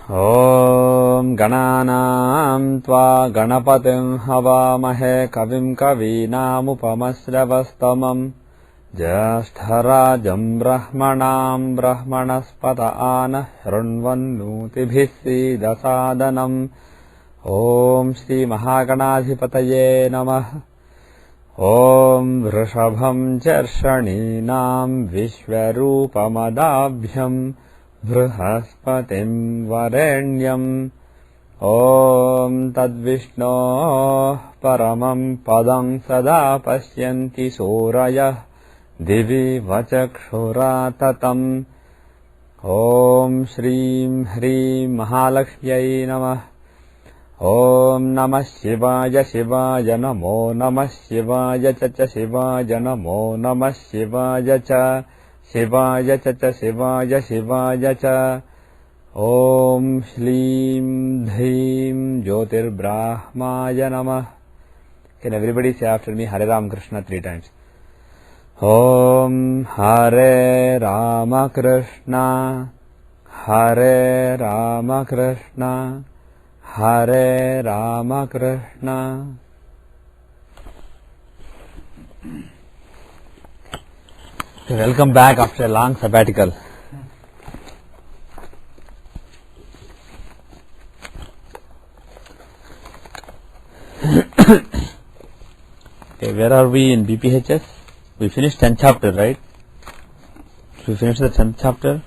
ॐ गणानां त्वा गणपतिं हवामहे कविं कवीनामुपमश्रवस्तमम् ज्येष्ठराजं ब्रह्मणां ब्रह्मणस्पत आनः शृण्वन्नोतिभिः सीदसादनम् ॐ श्रीमहागणाधिपतये नमः। ॐ वृषभं चर्षणीनां विश्वरूपमदाभ्यम् बृहस्पतिं वरेण्यम् ॐ तद्विष्णोः परमं पदं सदा पश्यन्ति सूरयः दिवि वचक्षुराततम्। ॐ श्रीं ह्रीं महालक्ष्म्यै नमः। ॐ नमः शिवाय शिवाय नमो नमः शिवाय च शिवाय नमो नमः शिवाय च शिवाय च शिवाय शिवाय च। ॐ श्लीं ह्रीं ज्योतिर्ब्राह्माय नमः। Can everybody say after me Hare Ram Krishna 3 times? Om Hare Rama Krishna Hare Rama Krishna Hare Rama Krishna. Welcome back after a long sabbatical. Okay, where are we in BPHS? We finished 10th chapter, right? We finished the 10th chapter.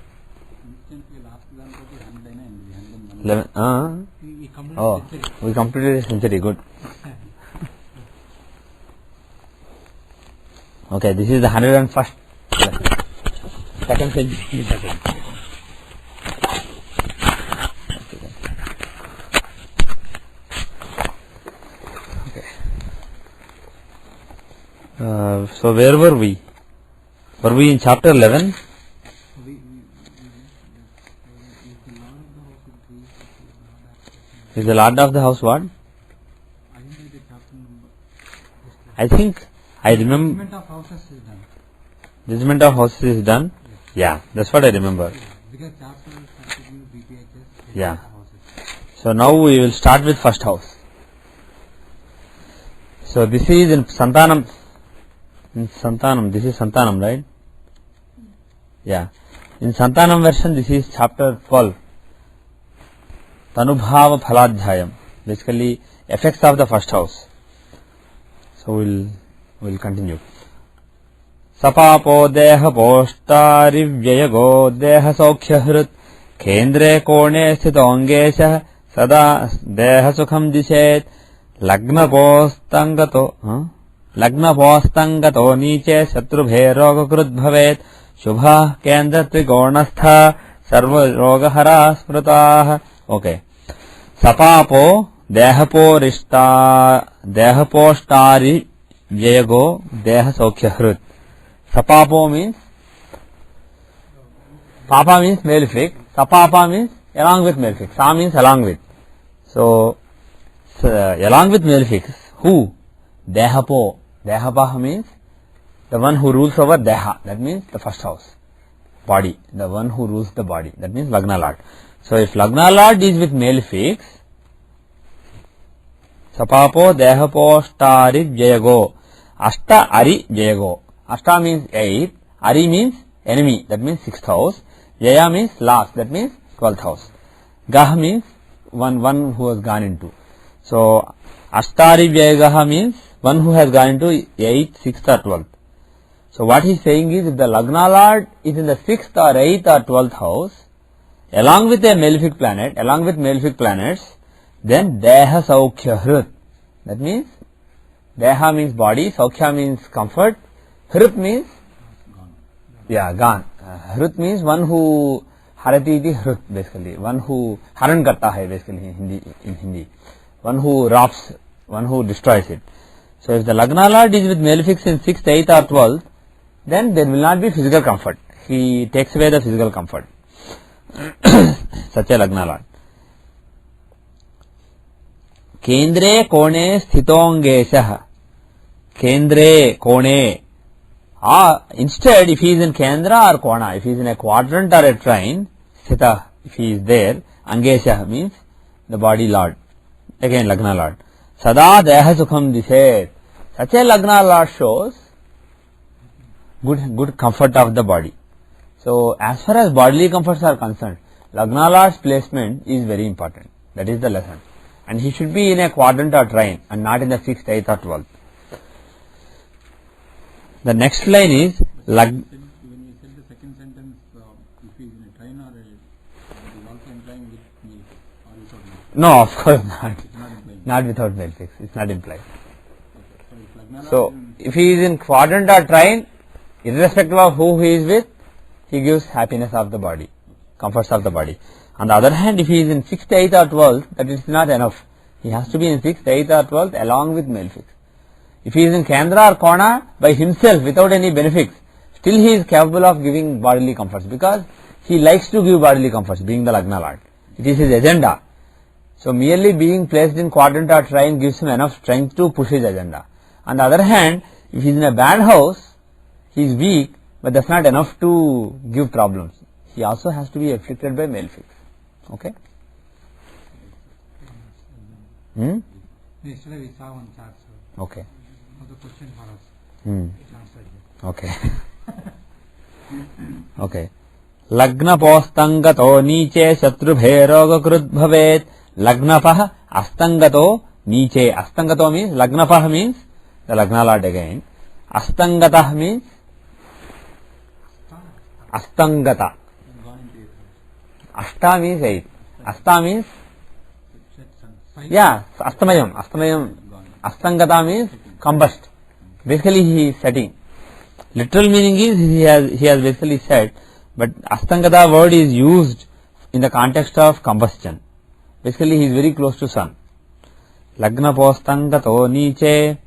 11. Oh, we completed a century. Good. Okay, this is the 101st. Second century. Okay. So where were we? Were we in chapter 11? Is the Lord of the house what? I think I remember. Judgment of houses is done. Yeah, that's what I remember. Because chapter continues BPHS. Yeah. So now we will start with first house. So this is in Santanam. In Santanam, this is Santanam, right? Yeah. In Santanam version, this is chapter 12. Tanubhava Phaladhyayam. Basically, effects of the first house. So we'll continue. Sapapo deha postari vyayagो deha saukhyahrut kendre kone sthito angeshah sada deha sukham dishet lagna postangato niche shatrubhe rogakrut bhavet shubha kendra trigonastha sarva rogahara smrutah. Okay. Sapapo dehapostari vyayago deha saukhyahrut. Sapapo means papa means malefic. Sapapa means along with malefic. Sa means along with. So along with malefics. Who? Dehapo. Dehapa means the one who rules over Deha. That means the first house. Body. The one who rules the body. That means Lagna Lord. So if Lagna Lord is with malefics, Sapapo dehapo stari vyayago. Ashta ari vyayago. Ashta means 8, Ari means enemy, that means 6th house, Yaya means last, that means 12th house, Gah means one who has gone into. So Ashtari Vyayagaha means one who has gone into 8th, 6th or 12th. So what he is saying is, if the Lagna Lord is in the 6th or 8th or 12th house, along with a malefic planet, along with malefic planets, then Deha Saukhya Hrut. That means Deha means body, Saukhya means comfort, Hrut means gone. Hrut means one who harati iti hrut, basically one who haran karta hai, basically in Hindi, one who robs, one who destroys it. So if the Lagna Lord is with malefics in 6th, 8th or 12th, then there will not be physical comfort. He takes away the physical comfort. Such a Lagna Lord. Kendre kone sthitongeshah. Kendre kone. Instead, if he is in Kendra or Kona, if he is in a quadrant or a trine, Sthita, if he is there, Angesha means the body lord. Again Lagna lord. Sada Deha Sukham Diset. Such a Lagna lord shows good comfort of the body. So as far as bodily comforts are concerned, Lagna lord's placement is very important. That is the lesson. And he should be in a quadrant or trine and not in the 6th, 8th or 12th. The next line is When we said the second sentence, if he is in a train or it is also implying with milk or without milk. no, of course not. It's not implying. Not without male fix. It's not implied. Okay. So if he is in quadrant or trine, irrespective of who he is with, he gives happiness of the body, comforts of the body. On the other hand, if he is in 6th, 8th or 12th, that is not enough. He has to be in 6th, 8th or 12th along with male fix. If he is in Kendra or Kona by himself without any benefits, still he is capable of giving bodily comforts because he likes to give bodily comforts, being the Lagna Lord. It is his agenda. So merely being placed in quadrant or trine gives him enough strength to push his agenda. On the other hand, if he is in a bad house, he is weak, but that's not enough to give problems. He also has to be afflicted by male fix. Okay? Yesterday we saw one chart, sir. Okay. The question for us. It's answered here. Okay. Okay. Lagnapostangato niche shatrubhe rogakrut bhavet. Lagnapah astangato niche. Astangato means, Lagnapah means the Lagna Lord again. Astangatah means Astangata. Ashta means 8. Asta means, yeah, Astamayam. Astamayam. Astangata means combust. Basically he is setting. Literal meaning is he has basically said, but Astangata word is used in the context of combustion. Basically he is very close to sun. Lagna postangato niche.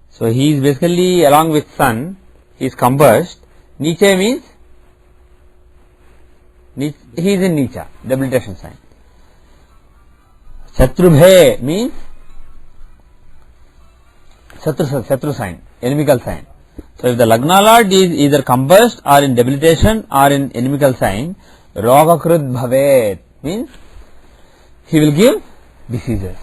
So he is basically along with sun, he is combust. Niche means he is in Nicha, debilitation sign. Shatrubhe means Shatru sign, inimical sign. So if the Lagna Lord is either combust or in debilitation or in inimical sign, Rogakrut Bhavet means he will give diseases.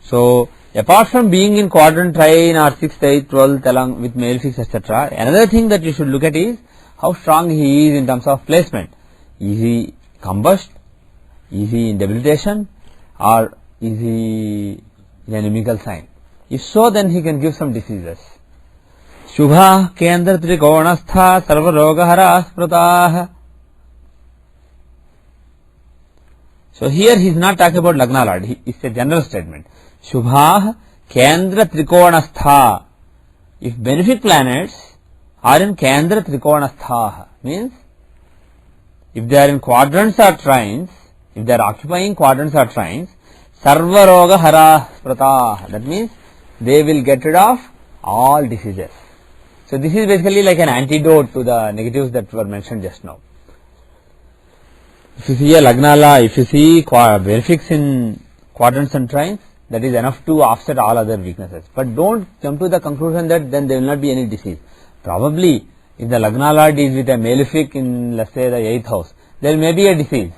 So apart from being in quadrant trine or 6th, 8th, 12th along with male fix, etc., another thing that you should look at is how strong he is in terms of placement. Is he combust? Is he in debilitation? Or is he in an inimical sign? If so, then he can give some diseases. Shubha kendra trikonastha sarva rogahara spratah. So here he is not talking about Lagna Lord. It's a general statement. Shubha kendra trikonastha. If benefic planets are in kendra trikonastha, means if they are in quadrants or trines, if they are occupying quadrants or trines, sarva roga hara spratah, that means they will get rid of all diseases. So this is basically like an antidote to the negatives that were mentioned just now. If you see a Lagnala, if you see benefics in quadrants and trines, that is enough to offset all other weaknesses. But don't jump to the conclusion that then there will not be any disease. Probably, if the Lagna Lord is with a malefic in, let's say, the 8th house, there may be a disease.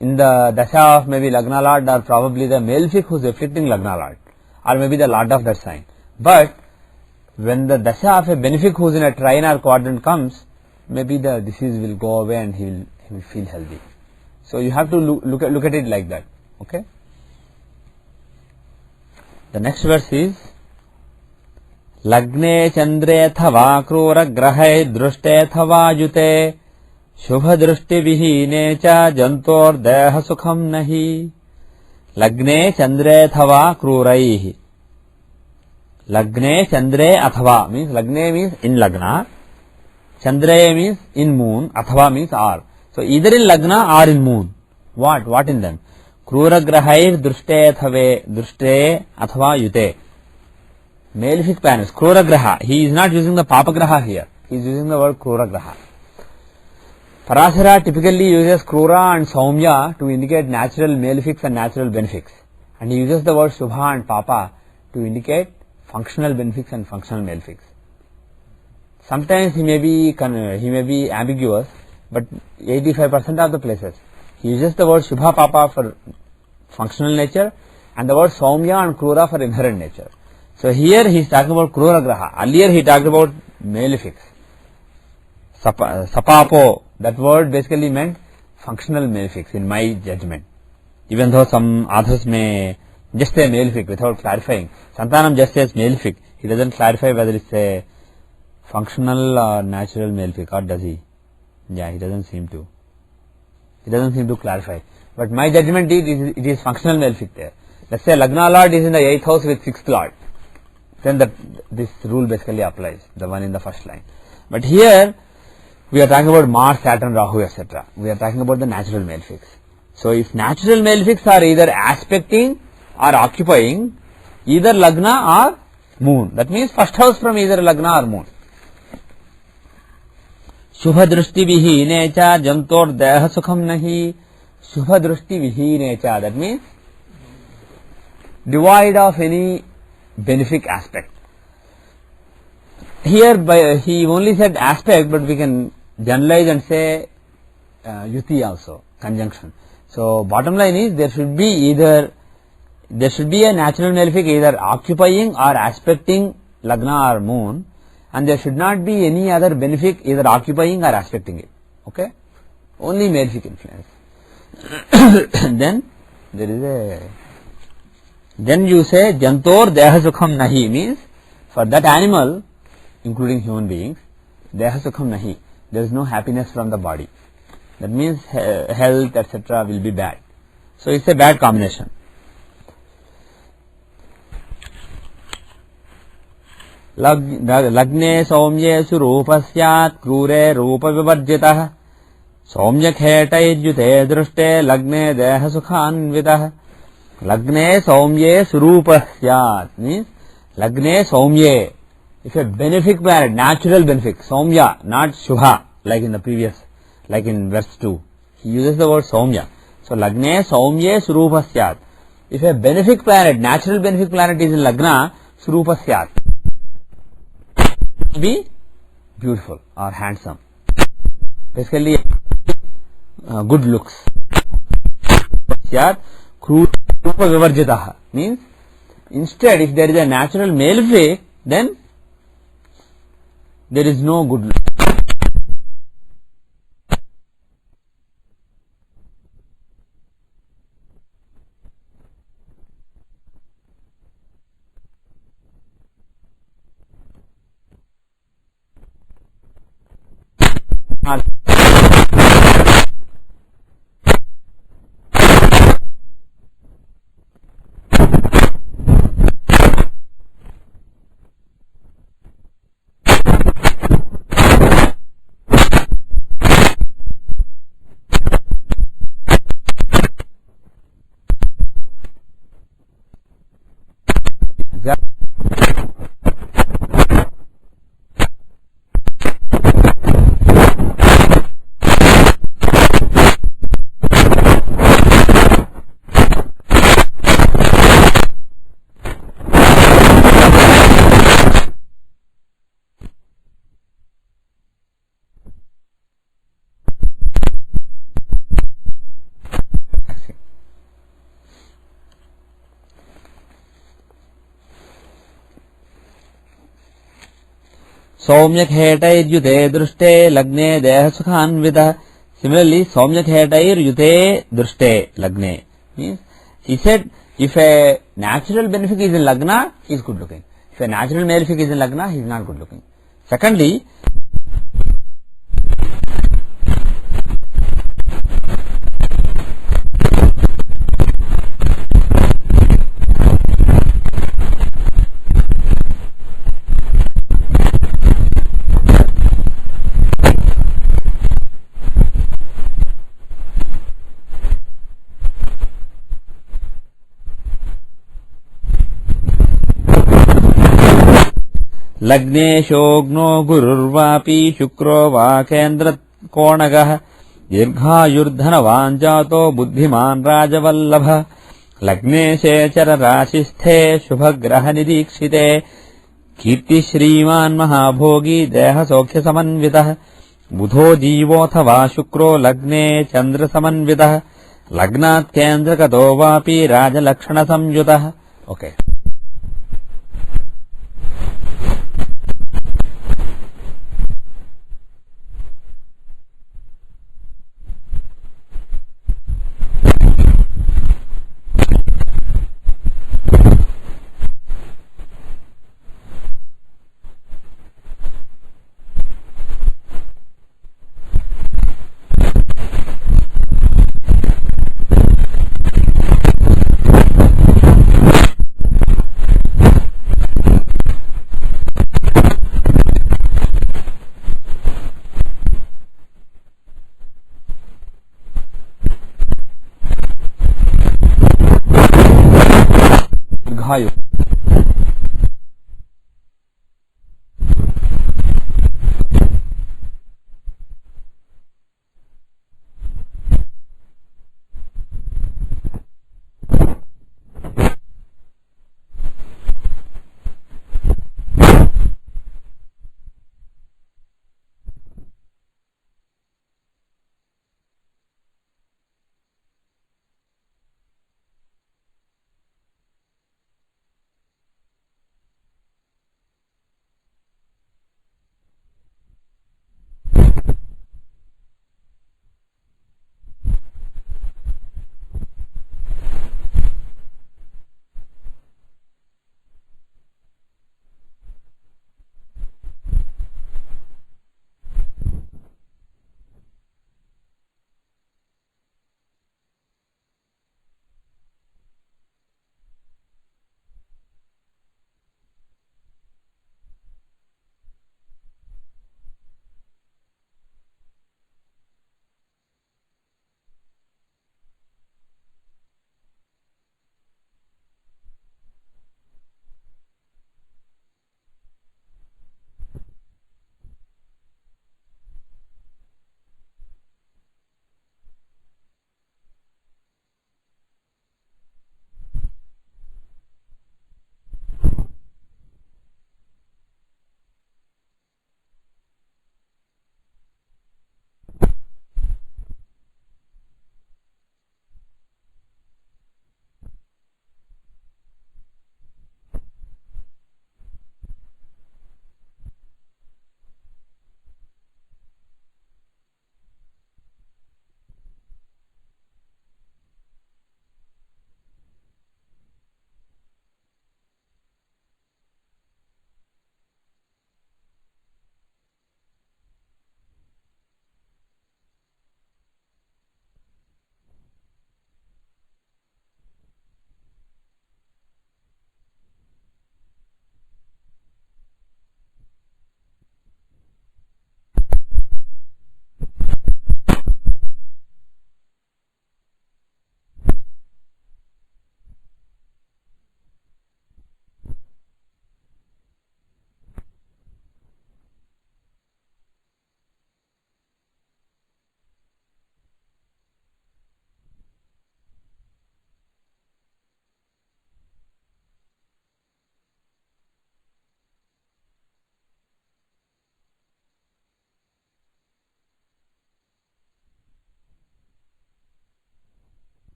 In the Dasha of maybe Lagna Lord, or probably the malefic who is afflicting Lagna Lord, or maybe the Lord of that sign. But when the Dasha of a benefic who is in a trine or quadrant comes, maybe the disease will go away and he will feel healthy. So you have to look at it like that. Okay. The next verse is Lagne chandre thava krura grahe drushte thava jute shubha drushti vihine cha jantor deha sukham nahi. Lagne chandre thava kruraihi. Lagne chandre athava means Lagne means in Lagna. Chandre means in moon. Athava means or. So either in Lagna or in moon. What in them? Krura grahair drushte athava yute. Malefic planets. Krura graha. He is not using the Papa graha here. He is using the word Krura graha. Parashara typically uses Krura and Saumya to indicate natural malefics and natural benefics. And he uses the word Shubha and Papa to indicate functional benefics and functional malefics. Sometimes he may be ambiguous. but 85% of the places he uses the word Shubha Papa for functional nature and the word Saumya and Krura for inherent nature. So here he is talking about Krura Graha. Earlier he talked about malefics. Sapapo, that word basically meant functional malefics in my judgment. Even though some authors may just say malefic without clarifying. Santanam just says malefic. He doesn't clarify whether it's a functional or natural malefic, or does he? Yeah, he doesn't seem to. He doesn't seem to clarify. But my judgment is it is functional malefic there. Let's say Lagna Lord is in the 8th house with 6th Lord. Then this rule basically applies, the one in the first line. But here we are talking about Mars, Saturn, Rahu, etc. We are talking about the natural malefics. So if natural malefics are either aspecting or occupying either Lagna or Moon, that means first house from either Lagna or Moon. Shubha Drushti Vihinecha Jantor Deha Sukham Nahi. Shubha Drushti Vihinecha, that means devoid of any benefic aspect. Here he only said aspect, but we can generalize and say yuti also, conjunction. So bottom line is there should be a natural malefic either occupying or aspecting Lagna or Moon, and there should not be any other benefic either occupying or aspecting it. Okay, only malefic influence. Then there is a. Then you say Jantor Deha Sukham Nahi, means for that animal, including human beings, Deha Sukham Nahi, there is no happiness from the body. That means health, etc. will be bad. So it's a bad combination. Lagne Saumye Surupa Syat Krure Rupa Vivarjitah Saumya Khetai Jute Drushte Lagne Deha Sukhan Vitah. Lagne Saumye Surupa Syat means Lagne Saumye. If a benefic planet, natural benefic, Saumya, not Shubha, like in the previous, like in verse 2. He uses the word Saumya. So Lagne Saumye Surupa Syat. If a benefic planet, natural benefic planet is in Lagna, Surupa Syat. Be beautiful or handsome. Basically, good looks. Syat Rupa Vivarjitaha means instead if there is a natural malefic, then there is no good look. Saumyak Hetair Yute Drushte Lagne Deha Sukhanvita. Similarly, Saumyak Hetair Yute Drushte Lagne means he said if a natural benefic is in Lagna, he is good looking. If a natural malefic is in Lagna, he is not good looking. Secondly, Lagne Shogno Gururvapi Shukro Vakendra Konagah Dirgha Yurdhana Vanjato Buddhiman Rajavallabha Lagne Sechara Rashisthe Shubhagraha Nidikshite Kirti Shriman Mahabhogi Deha Sokhya Samanvitah బుధో జీవోథవా శుక్రో లగ్నే చంద్ర సమన్వితః లగ్నాత్ కేంద్రగతో వాపి రాజలక్షణ సంయుతః. ఓకే, దీర్ఘాయు.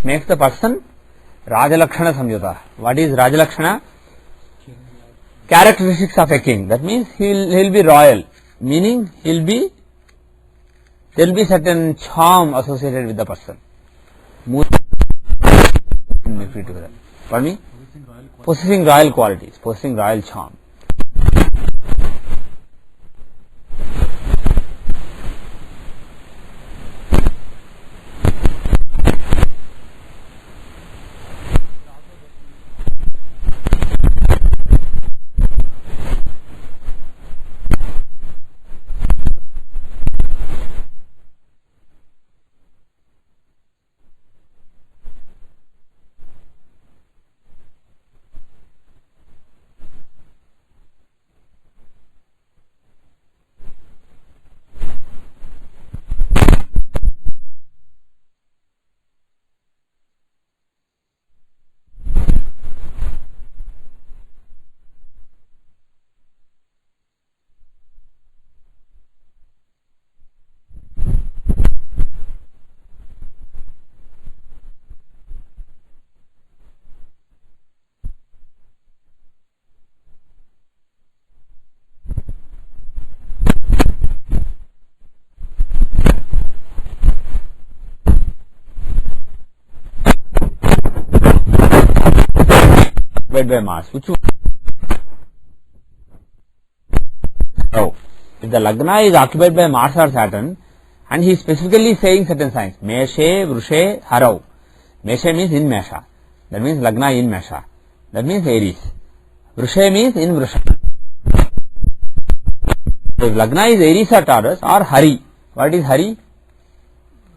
Makes the person Rajalakshana Samyuta. What is Rajalakshana? Characteristics of a king. That means he'll be royal. Meaning there will be certain charm associated with the person. Pardon me? Possessing royal qualities, possessing royal charm. occupied by Mars. Which one? No. If the Lagna is occupied by Mars or Saturn, and he is specifically saying certain signs, Meshe, Vrushe, Harau. Meshe means in Mesha. That means Lagna in Mesha. That means Aries. Vrushe means in Vrusha. So if Lagna is Aries or Taurus or Hari. What is Hari?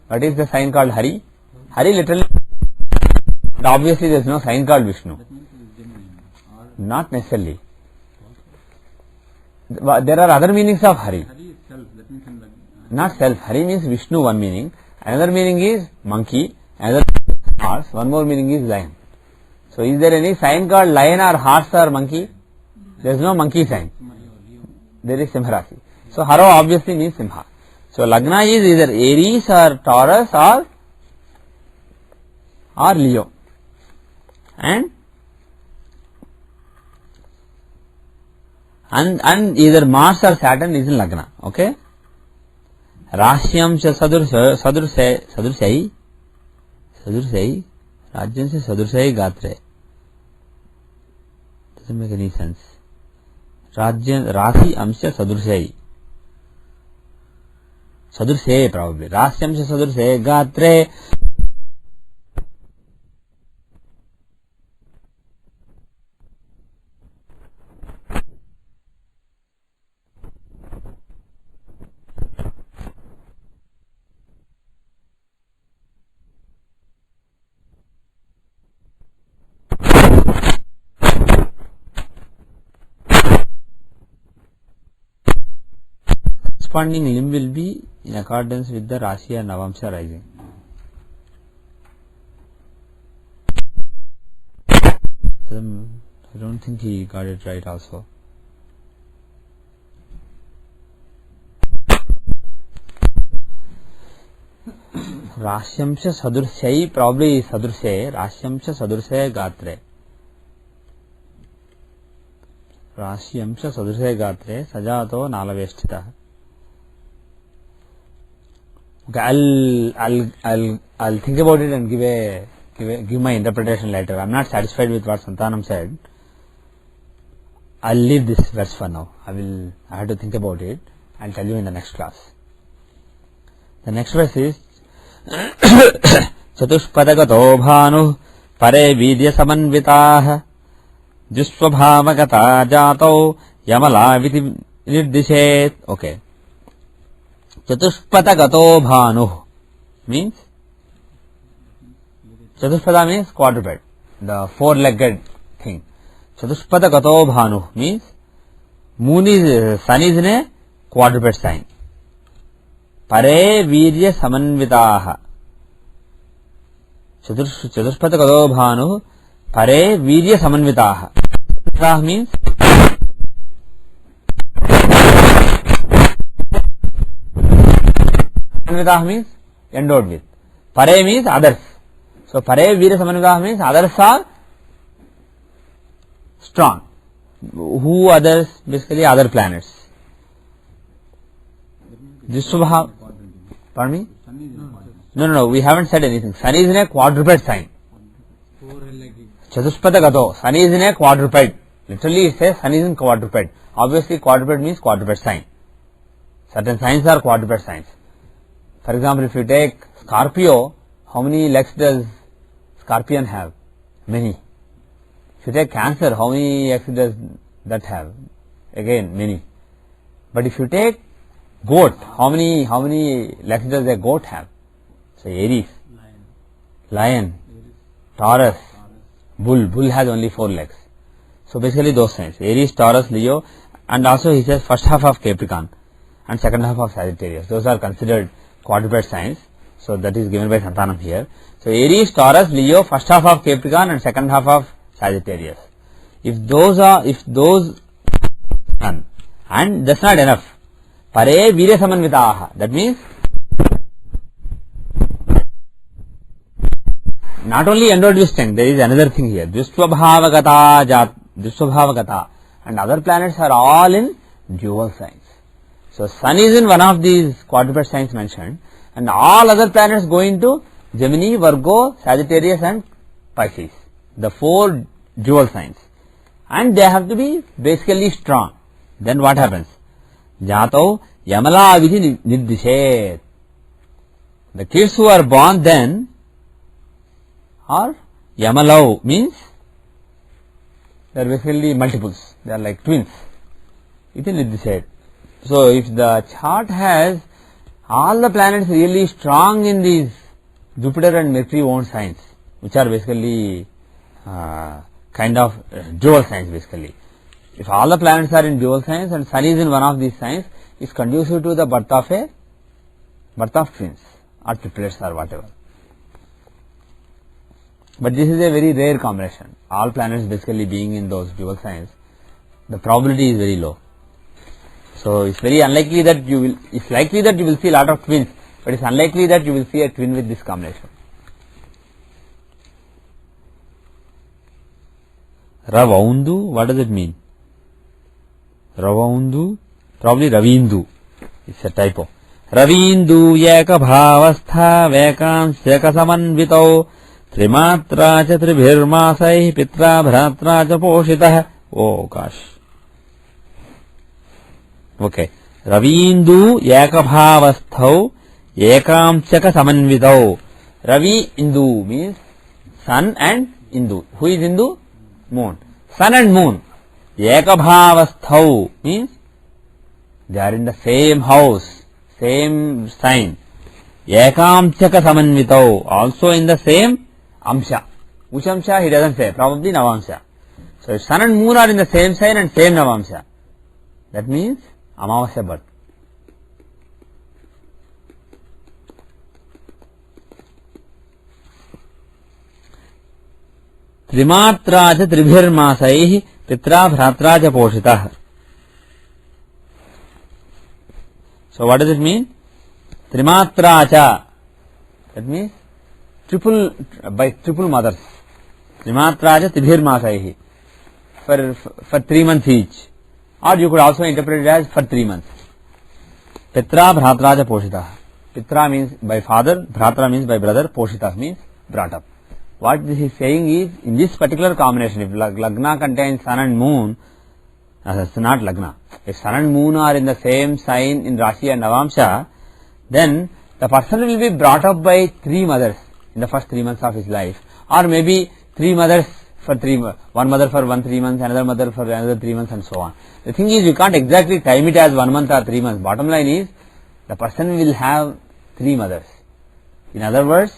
What is the sign called Hari? Hari literally, obviously there is no sign called Vishnu. That means it is Gemini. Or Not necessarily. There are other meanings of Hari. Hari is self. That means in the Not self. Hari means Vishnu, one meaning. Another meaning is monkey. Another horse. One more meaning is lion. So is there any sign called lion or horse or monkey? There is no monkey sign. There is Simha Rasi. So Haro obviously means Simha. So Lagna is either Aries or Taurus or Leo. And either Mars or Saturn is in Lagna. Okay? Rashyam cha sadursai Rajyam se sadursai gatre. Doesn't make any sense. Rasi amsya sadursai. Sadursai probably. Rasyam se sadursai gatre. Corresponding limb will be in accordance with the Rashi and Navamsha rising. I don't think he got it right also. Rashyamsha sadursai probably sadursai. Rashyamsha sadursai gatre. Rashyamsha sadursai gatre sajato nalaveshtita. Okay, I'll think about it and give my interpretation later. I'm not satisfied with what Santanam said. I'll leave this verse for now. I have to think about it. I'll tell you in the next class. The next verse is Chatushpadagato bhanu pare vidya samanvitah Jushvabhavagata jato yamala viti nirdishet. Okay. Chatushpadagato bhanu means Chatushpada means quadruped, the four-legged thing. Chatushpadagato bhanu means sun is in a quadruped sign. Pare virya samanvitaha. Chatushpadagato bhanu pare virya samanvitaha. Samanvitaha means Samanvitaha means endowed with. Pare means others. So Pare Veera Samanvitaha means others are strong. Who others? Basically other planets. Jushvabha. Pardon me? No, we haven't said anything. Sun is in a quadruped sign. Chatushpada Gato. Sun is in a quadruped. Literally it says Sun is in quadruped. Obviously quadruped means quadruped sign. Certain signs are quadruped signs. For example, if you take Scorpio, how many legs does Scorpion have? Many. If you take Cancer, how many legs does that have? Again, many. But if you take Goat, how many legs does a goat have? So Aries, Lion, Taurus, Bull. Bull has only 4 legs. So basically those signs: Aries, Taurus, Leo, and also he says first half of Capricorn and second half of Sagittarius. Those are considered quadruped signs. So that is given by Santanam here. So Aries, Taurus, Leo, first half of Capricorn and second half of Sagittarius. If those and that's not enough. Pare Veera Samanvitaha. That means not only endowed with strength, there is another thing here. Jushvabhavagata, and other planets are all in dual signs. So Sun is in one of these quadruped signs mentioned, and all other planets go into Gemini, Virgo, Sagittarius and Pisces. The 4 dual signs. and they have to be basically strong. Then what happens? Jatau Yamala Vidhi Nirdishet. The kids who are born then are Yamalau, means they are basically multiples. They are like twins. Iti Nirdishet. So if the chart has all the planets really strong in these Jupiter and Mercury own signs, which are basically kind of dual signs basically. If all the planets are in dual signs and Sun is in one of these signs, it's conducive to the birth of twins or triplets or whatever. But this is a very rare combination. All planets basically being in those dual signs, the probability is very low. So it's very unlikely that it's likely that you will see a lot of twins, but it's unlikely that you will see a twin with this combination. Ravaundu, what does it mean? Ravaundu, probably Ravindu. It's a typo. Ravindu yeka bhavastha vekam seka samanvitau trimatra cha tribhirmasai pitra bhratra cha poshitah. Oh gosh. Okay. Ravindu Yakabhavasthau Ekamchaka Samanvitau. Ravi Indu means sun and Indu. Who is Indu? Moon. Sun and moon. Ekabhavasthau means they are in the same house, same sign. Ekamchaka Samanvitau, also in the same Amsha. Which Amsha he doesn't say, probably Navamsha. So if sun and moon are in the same sign and same Navamsha, that means Amavasya birth. Trimatra cha tribhirmasaihi pitra bhratra cha poshitah. So what does it mean? Trimatra cha, that means by triple mothers. Trimatra cha tribhirmasaihi, for 3 months each. Or you could also interpret it as for 3 months. Pitra bhratraja poshita. Pitra means by father, bhratra means by brother, poshita means brought up. What this is saying is, in this particular combination, if Lagna contains sun and moon, it's not Lagna. If sun and moon are in the same sign in Rashi and Navamsha, then the person will be brought up by 3 mothers in the first 3 months of his life. Or maybe 3 mothers for 1 mother for 3 months, another mother for another 3 months and so on. The thing is, you can't exactly time it as 1 month or 3 months. Bottom line is, the person will have 3 mothers. In other words,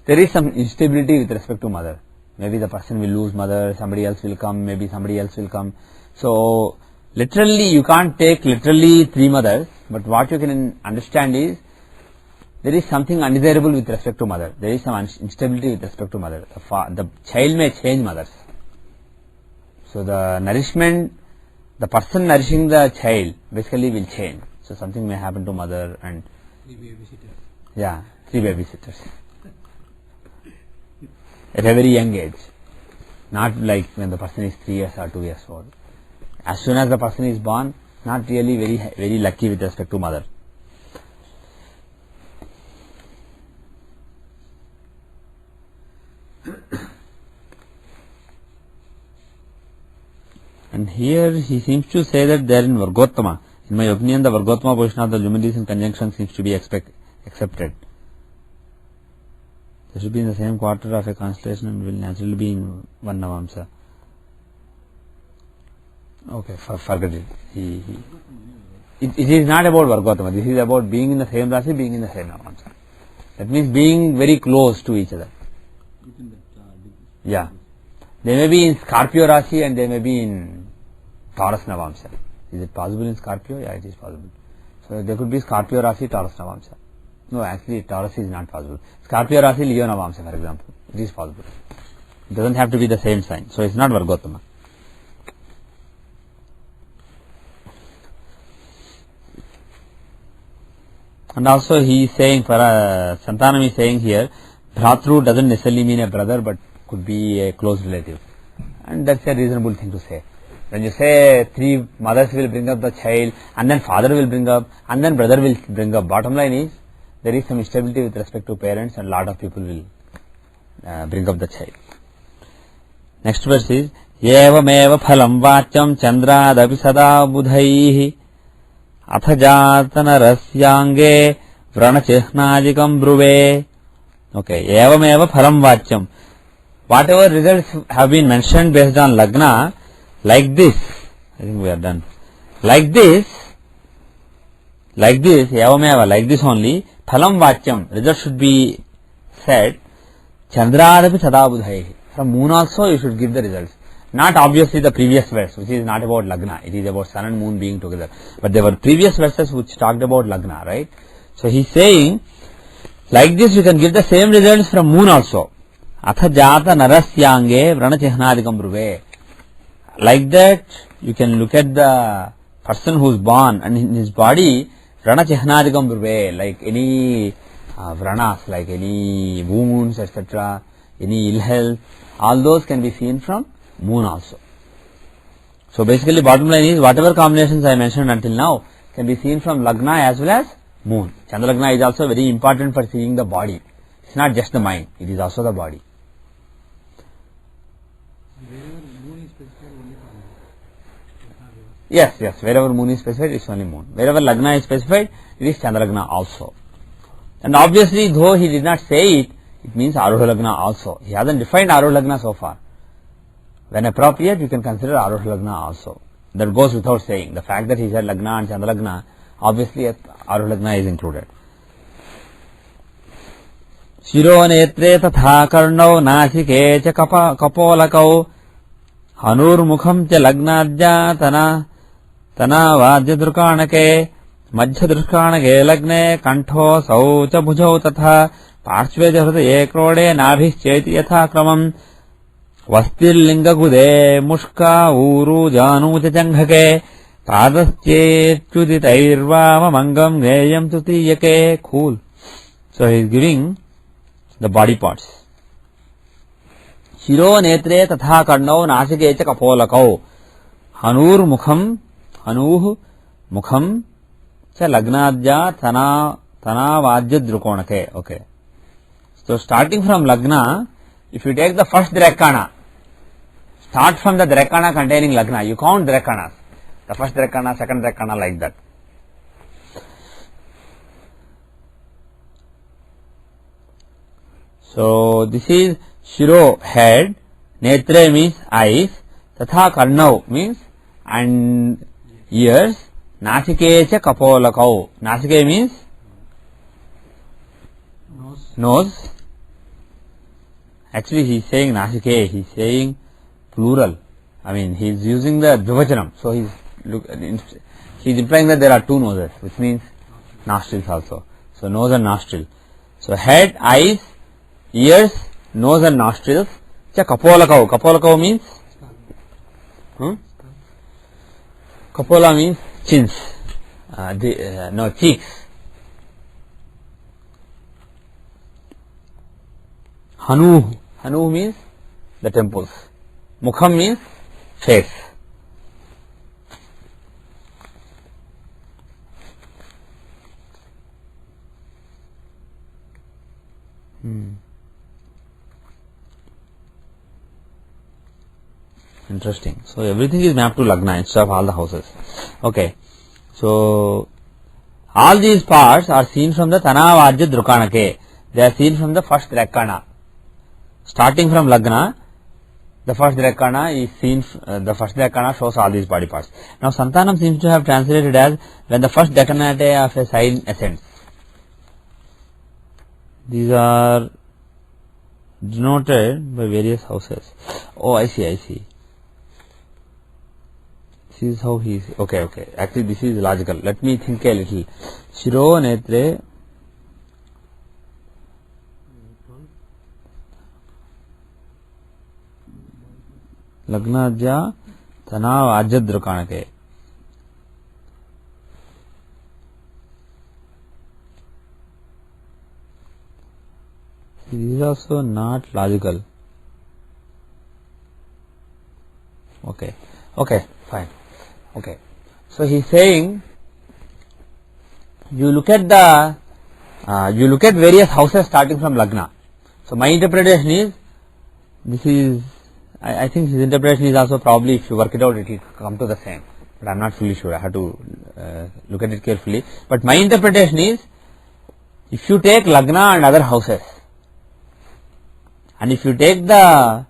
there is some instability with respect to mother. Maybe the person will lose mother, somebody else will come, maybe somebody else will come. So, literally you can't take literally 3 mothers, but what you can understand is, there is something undesirable with respect to mother. There is some instability with respect to mother. The child may change mothers. So the nourishment, the person nourishing the child basically will change. So something may happen to mother and 3 babysitters. Yeah, 3 babysitters. At a very young age. Not like when the person is 3 years or 2 years old. As soon as the person is born, not really very lucky with respect to mother. And here he seems to say that they are in Vargottama. In my opinion, the Vargottama position of the luminaries in conjunction seems to be accepted. They should be in the same quarter of a constellation and will naturally be in one Navamsa. Okay, forget it. It is not about Vargottama. This is about being in the same Rasi, being in the same Navamsa. That means being very close to each other. Yeah. They may be in Scorpio Rasi and they may be in Taurus Navamsa. Is it possible in Scorpio? Yeah, it is possible. So there could be Scorpio Rasi, Taurus Navamsa. No, actually Taurus is not possible. Scorpio Rasi, Leo Navamsa, for example. It is possible. It doesn't have to be the same sign. So it's not Vargottama. And also he is saying, for Santanam is saying here, Bhratru doesn't necessarily mean a brother, but could be a close relative. And that's a reasonable thing to say. When you say 3 mothers will bring up the child, and then father will bring up, and then brother will bring up, bottom line is, there is some instability with respect to parents and lot of people will bring up the child. Next verse is, एवमेव फलं वाच्यं चन्द्रादपि सदा बुधैः अथ जातनरस्यांगे व्रणचिह्नादिकं ब्रुवे. Okay, एवमेव फलं वाच्यं. Whatever results have been mentioned based on Lagna, like this, I think we are done. Like this, evameva, like this only, phalam vachyam, result should be said, chandradapi sadabudhaihi. From moon also you should give the results. Not obviously the previous verse, which is not about Lagna, it is about sun and moon being together. But there were previous verses which talked about Lagna, right? So he is saying, like this you can give the same results from moon also. Atha jata narasyange vranachihnadikam bruve. Like that, you can look at the person who is born and in his body, vranachihnadikam bruve, like any vranas, like any wounds, etc., any ill health, all those can be seen from moon also. So basically bottom line is, whatever combinations I mentioned until now can be seen from Lagna as well as moon. Chandralagna is also very important for seeing the body. It's not just the mind, it is also the body. Yes, wherever moon is specified, it's only moon. Wherever Lagna is specified, it is Chandralagna also. And obviously, though he did not say it, it means Aruha Lagna also. He hasn't defined Aruha Lagna so far. When appropriate, you can consider Aruha Lagna also. That goes without saying. The fact that he said Lagna and Chandralagna, obviously Aruha Lagna is included. Shiro netre tatha karnau nasike cha kapolakau hanur mukham cha lagnadya तनावाद्य दृकाणके मध्य दृष्काणके लग्ने कंठो सौ च भुजौ तथा पार्श्वे च हृदये क्रोडे नाभिश्चेति यथा क्रमम् वस्तिर्लिङ्गगुदे मुष्का ऊरू जानू च जङ्घके पादश्चेत्युदितैर्वाममङ्गम् ज्ञेयम् तृतीयके. Cool. So he is giving the body parts. शिरो नेत्रे तथा कर्णौ नासिके च कपोलकौ हनूर मुखम हनूह मुखम च लग्नाद्या तनावाद्य दृकोणके. Okay. So starting from Lagna, if you take the first Drekana, start from the Drekana containing Lagna, you count Drekanas. The first Drekana, second Drekana, like that. So this is Shiro, head, Netre means eyes, Tatha Karnau means and ears, Nasike cha kapolakau. Nasike means nose. Actually he is saying Nasike, he is saying plural. I mean he is using the Dvivachanam. So he is implying that there are two noses, which means nostrils also. So nose and nostril. So head, eyes, ears, nose and nostrils. Cha kapolakau. Kapolakau means Kapola means chins, no, cheeks. Hanu means the temples. Mukham means face. Interesting. So everything is mapped to Lagna instead of all the houses. Okay. So all these parts are seen from the Tanavajya Drukanake. They are seen from the first Drekana. Starting from Lagna, the first Drekana is seen, the first Drekana shows all these body parts. Now Santanam seems to have translated as when the first Decanate of a sign ascends. These are denoted by various houses. Oh, I see. This is how he is. Okay. Actually, this is logical. Let me think a little. Shiro netre Lagnadya Tanav Ajadrukanake. This is also not logical. Okay, fine. Okay. So he is saying, you look at various houses starting from Lagna. So my interpretation is, this is I think his interpretation is also probably, if you work it out, it will come to the same. But I am not fully sure. I have to look at it carefully. But my interpretation is, if you take Lagna and other houses, and if you take the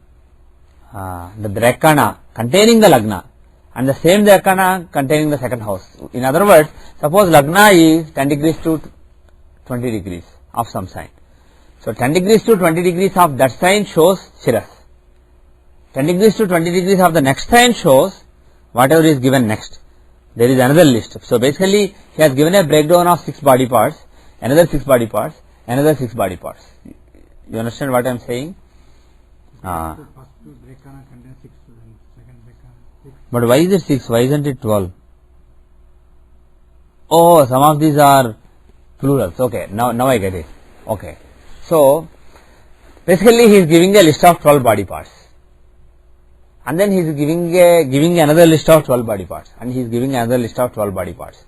Drekana containing the Lagna, and the same Drekana containing the second house. In other words, suppose Lagna is 10 degrees to 20 degrees of some sign. So 10 degrees to 20 degrees of that sign shows Shiras. 10 degrees to 20 degrees of the next sign shows whatever is given next. There is another list. So basically, he has given a breakdown of 6 body parts, another 6 body parts, another 6 body parts. You understand what I am saying? So first two Drekana contain 6 and second Drekana 6. But why is it 6? Why isn't it 12? Oh, some of these are plurals. Okay, now I get it. Okay. So, basically he is giving a list of 12 body parts. And then he is giving another list of 12 body parts. And he is giving another list of 12 body parts.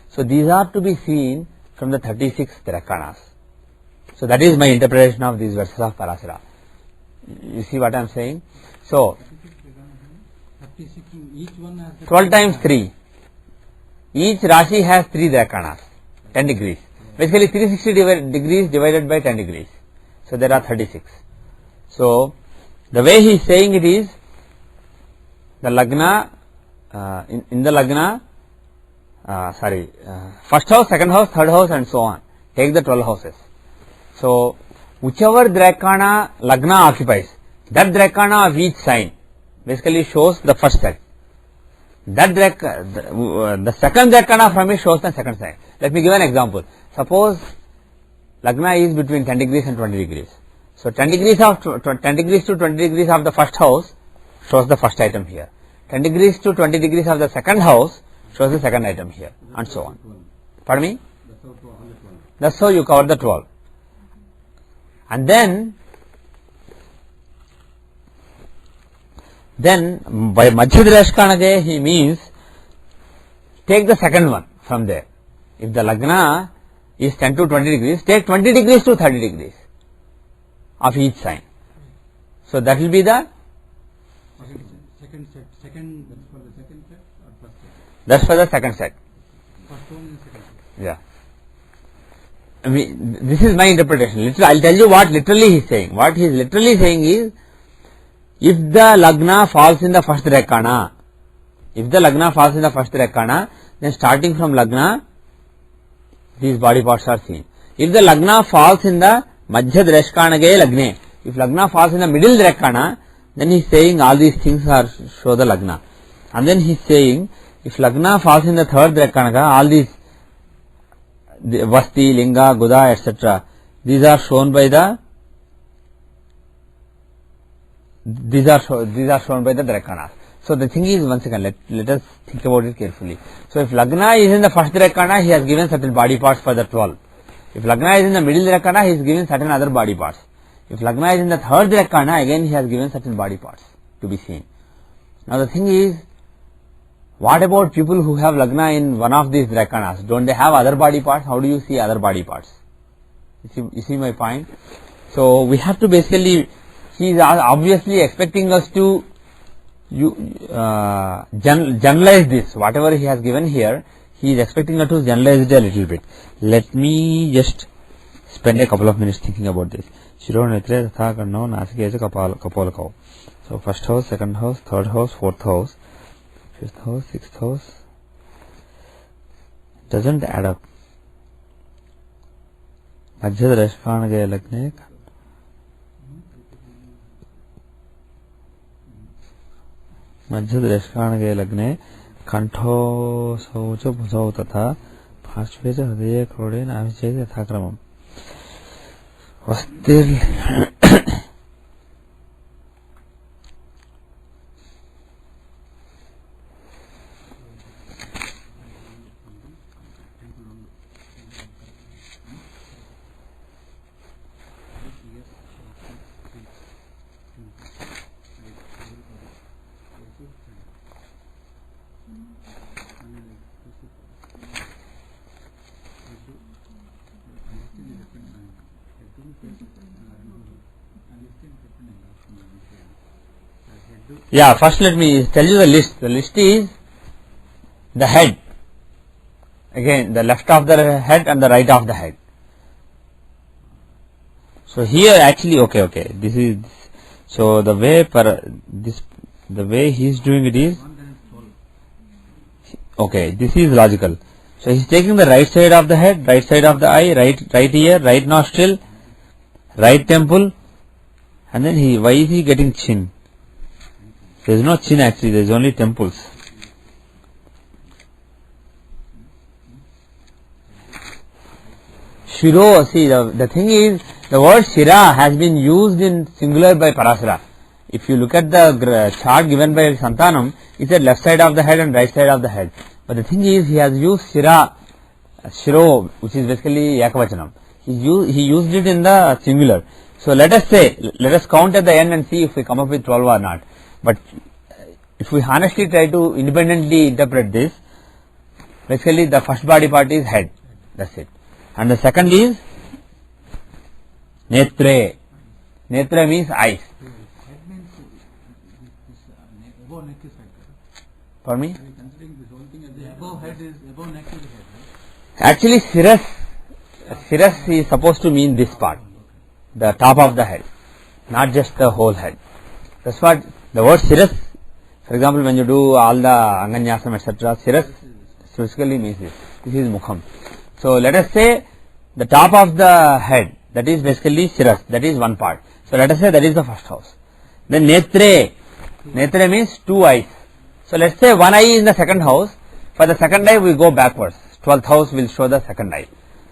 So, these are to be seen from the 36 Drakanas. So, that is my interpretation of these verses of Parasara. You see what I am saying? So, 36, each one has 12 times 3. Each Rashi has 3 Drakanas, 10 degrees. Basically 360 degrees divided by 10 degrees. So there are 36. So the way he is saying it is, the Lagna, in the Lagna, first house, second house, third house and so on. Take the 12 houses. So whichever Drekana Lagna occupies, that Drekana of each sign basically shows the first set. That the second Drekana from it shows the second sign. Let me give an example. Suppose Lagna is between 10 degrees and 20 degrees. So 10 degrees to 20 degrees of the first house shows the first item here. 10 degrees to 20 degrees of the second house shows the second item here, and so on. Pardon me? That's how you cover the 12. And then by Madhyadrashkanage he means take the second one from there. If the Lagna is 10 to 20 degrees, take 20 degrees to 30 degrees of each sign. So that will be the second set. Second, that's for the second set or first set? That's for the second set. First one and second set. Yeah. I mean, this is my interpretation. I will tell you what literally he is saying. What he is literally saying is, if the Lagna falls in the first Drekana, then starting from Lagna, these body parts are seen. If the Lagna falls in the Madhya Dreshkanage Lagne, if Lagna falls in the middle Drekana, then he is saying all these things are show the Lagna. And then he is saying, if Lagna falls in the third Drekanaga, all these Vasti, Linga, Guda, etc., these are shown by the Drekanas. So the thing is, once again, let us think about it carefully. So if Lagna is in the first Drekana, he has given certain body parts for the 12. If Lagna is in the middle Drekana, he has given certain other body parts. If Lagna is in the third Drekana, again he has given certain body parts to be seen. Now the thing is, what about people who have Lagna in one of these Drekanas? Don't they have other body parts? How do you see other body parts? You see my point? So we have to basically, he is obviously expecting us to generalize this. Whatever he has given here, he is expecting us to generalize it a little bit. Let me just spend a couple of minutes thinking about this. Shiro Netre Tatha Karno Nasike Kapolakau. So first house, second house, third house, fourth house, fifth house, sixth house. Doesn't add up. Madhya Dreshkanage Lagne. मध्य दृष्टानगे लग्ने कंठो शौच भुजौ तथा पार्श्वे च हृदये क्रोडे नाभिषेक यथाक्रमम् वस्तिर् Yeah, first let me tell you the list. The list is the head. Again, the left of the head and the right of the head. So here actually, okay. This is, so the way the way he is doing it is, okay, this is logical. So he is taking the right side of the head, right side of the eye, right ear, right nostril, right temple, and then why is he getting chin? There is no chin actually, there is only temples. Shiro, see the thing is, the word Shira has been used in singular by Parasara. If you look at the chart given by Santanam, he said left side of the head and right side of the head. But the thing is, he has used Shira, Shiro, which is basically Yakavachanam. He used it in the singular. So let us count at the end and see if we come up with 12 or not. But if we honestly try to independently interpret this, basically the first body part is head. That's it. And the second is Netre. Netre means eyes. Head means this above neck is head. Pardon me? Are you considering this whole thing as the above head is above neck is the head, right? Actually, Siras is supposed to mean this part, the top of the head, not just the whole head. That's what the word Siras, for example, when you do all the Anganyasam, etc., Siras specifically means this. This is Mukham. So let us say the top of the head, that is basically Siras, that is one part. So let us say that is the first house. Then Netre means two eyes. So let's say one eye is in the second house. For the second eye we go backwards. 12th house will show the second eye.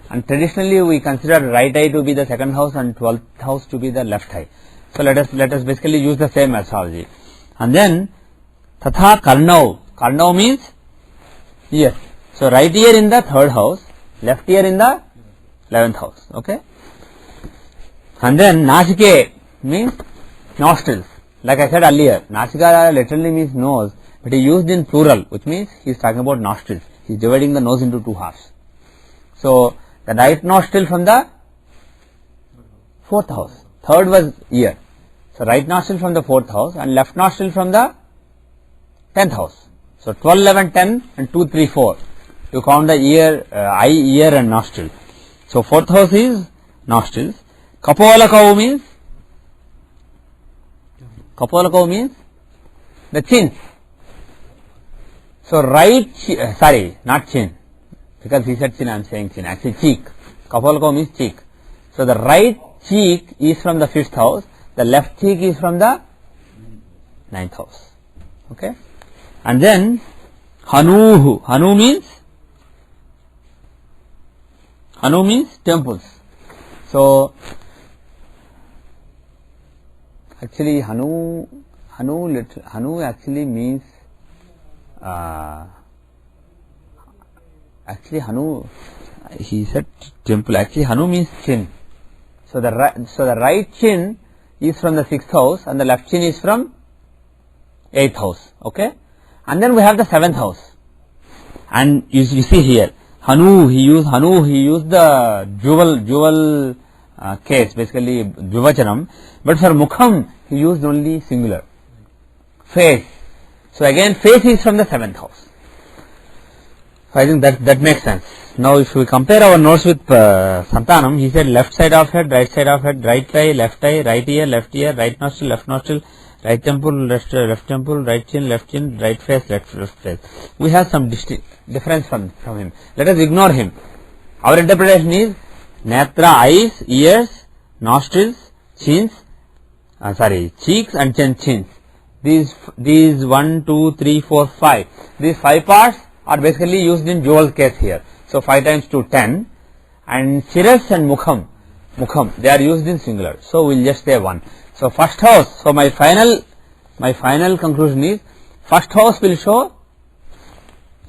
And traditionally we consider right eye to be the second house and 12th house to be the left eye. So let us basically use the same astrology. And then Tatha Karnau. Karnau means ear. So right ear in the third house, left ear in the 11th house. Okay. And then Nasike means nostrils. Like I said earlier, Nasika literally means nose, but he used in plural, which means he is talking about nostrils. He is dividing the nose into two halves. So the right nostril from the 4th house. Third was ear. So right nostril from the 4th house and left nostril from the 10th house. So 12, 11, 10 and 2, 3, 4. You count the ear, eye, ear and nostril. So 4th house is nostrils. Kapolakau means the chin. So right, not chin, because he said chin, I am saying chin, actually cheek. Kapolakau means cheek. So the right cheek is from the 5th house, the left cheek is from the 9th house. Okay. And then Hanuhu. Hanu means temples. So actually Hanu actually means actually Hanu, he said temple, actually Hanu means chin. So the right chin is from the 6th house and the left chin is from 8th house. Okay. And then we have the 7th house. And you see here, he used the jewel case, basically Dvivachanam, but for Mukham he used only singular. Face. So again face is from the 7th house. So I think that makes sense. Now if we compare our notes with Santanam, he said left side of head, right side of head, right eye, right ear, right nostril, left nostril, right temple, left temple, right chin, right face, left face. We have some difference from him. Let us ignore him. Our interpretation is Netra, eyes, ears, nostrils, cheeks and chins. These 1, 2, 3, 4, 5. These 5 parts are basically used in dual case here. So 5 times 2, 10. And Siras and Mukham, they are used in singular. So we will just say 1. So first house, so my final conclusion is, first house will show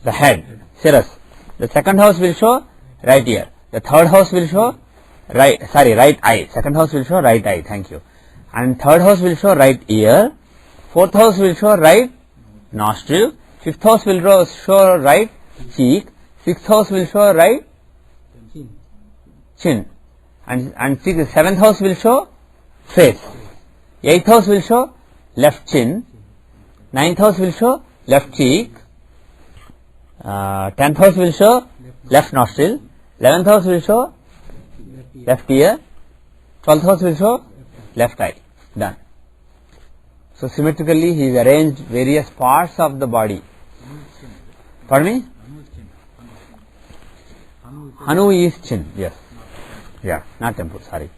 the head, Siras. The second house will show right ear. The third house will show right eye. Second house will show right eye, thank you. And third house will show right ear. Fourth house will show right nostril. Fifth house will show right cheek. Sixth house will show right chin. And seventh house will show face. Eighth house will show left chin. 9th house will show left cheek. 10th house will show left nostril. 11th house will show left ear. 12th house will show left eye. Done. So symmetrically he is arranged various parts of the body. Pardon me? Hanu is chin. Yes. Yeah, not temple. Sorry.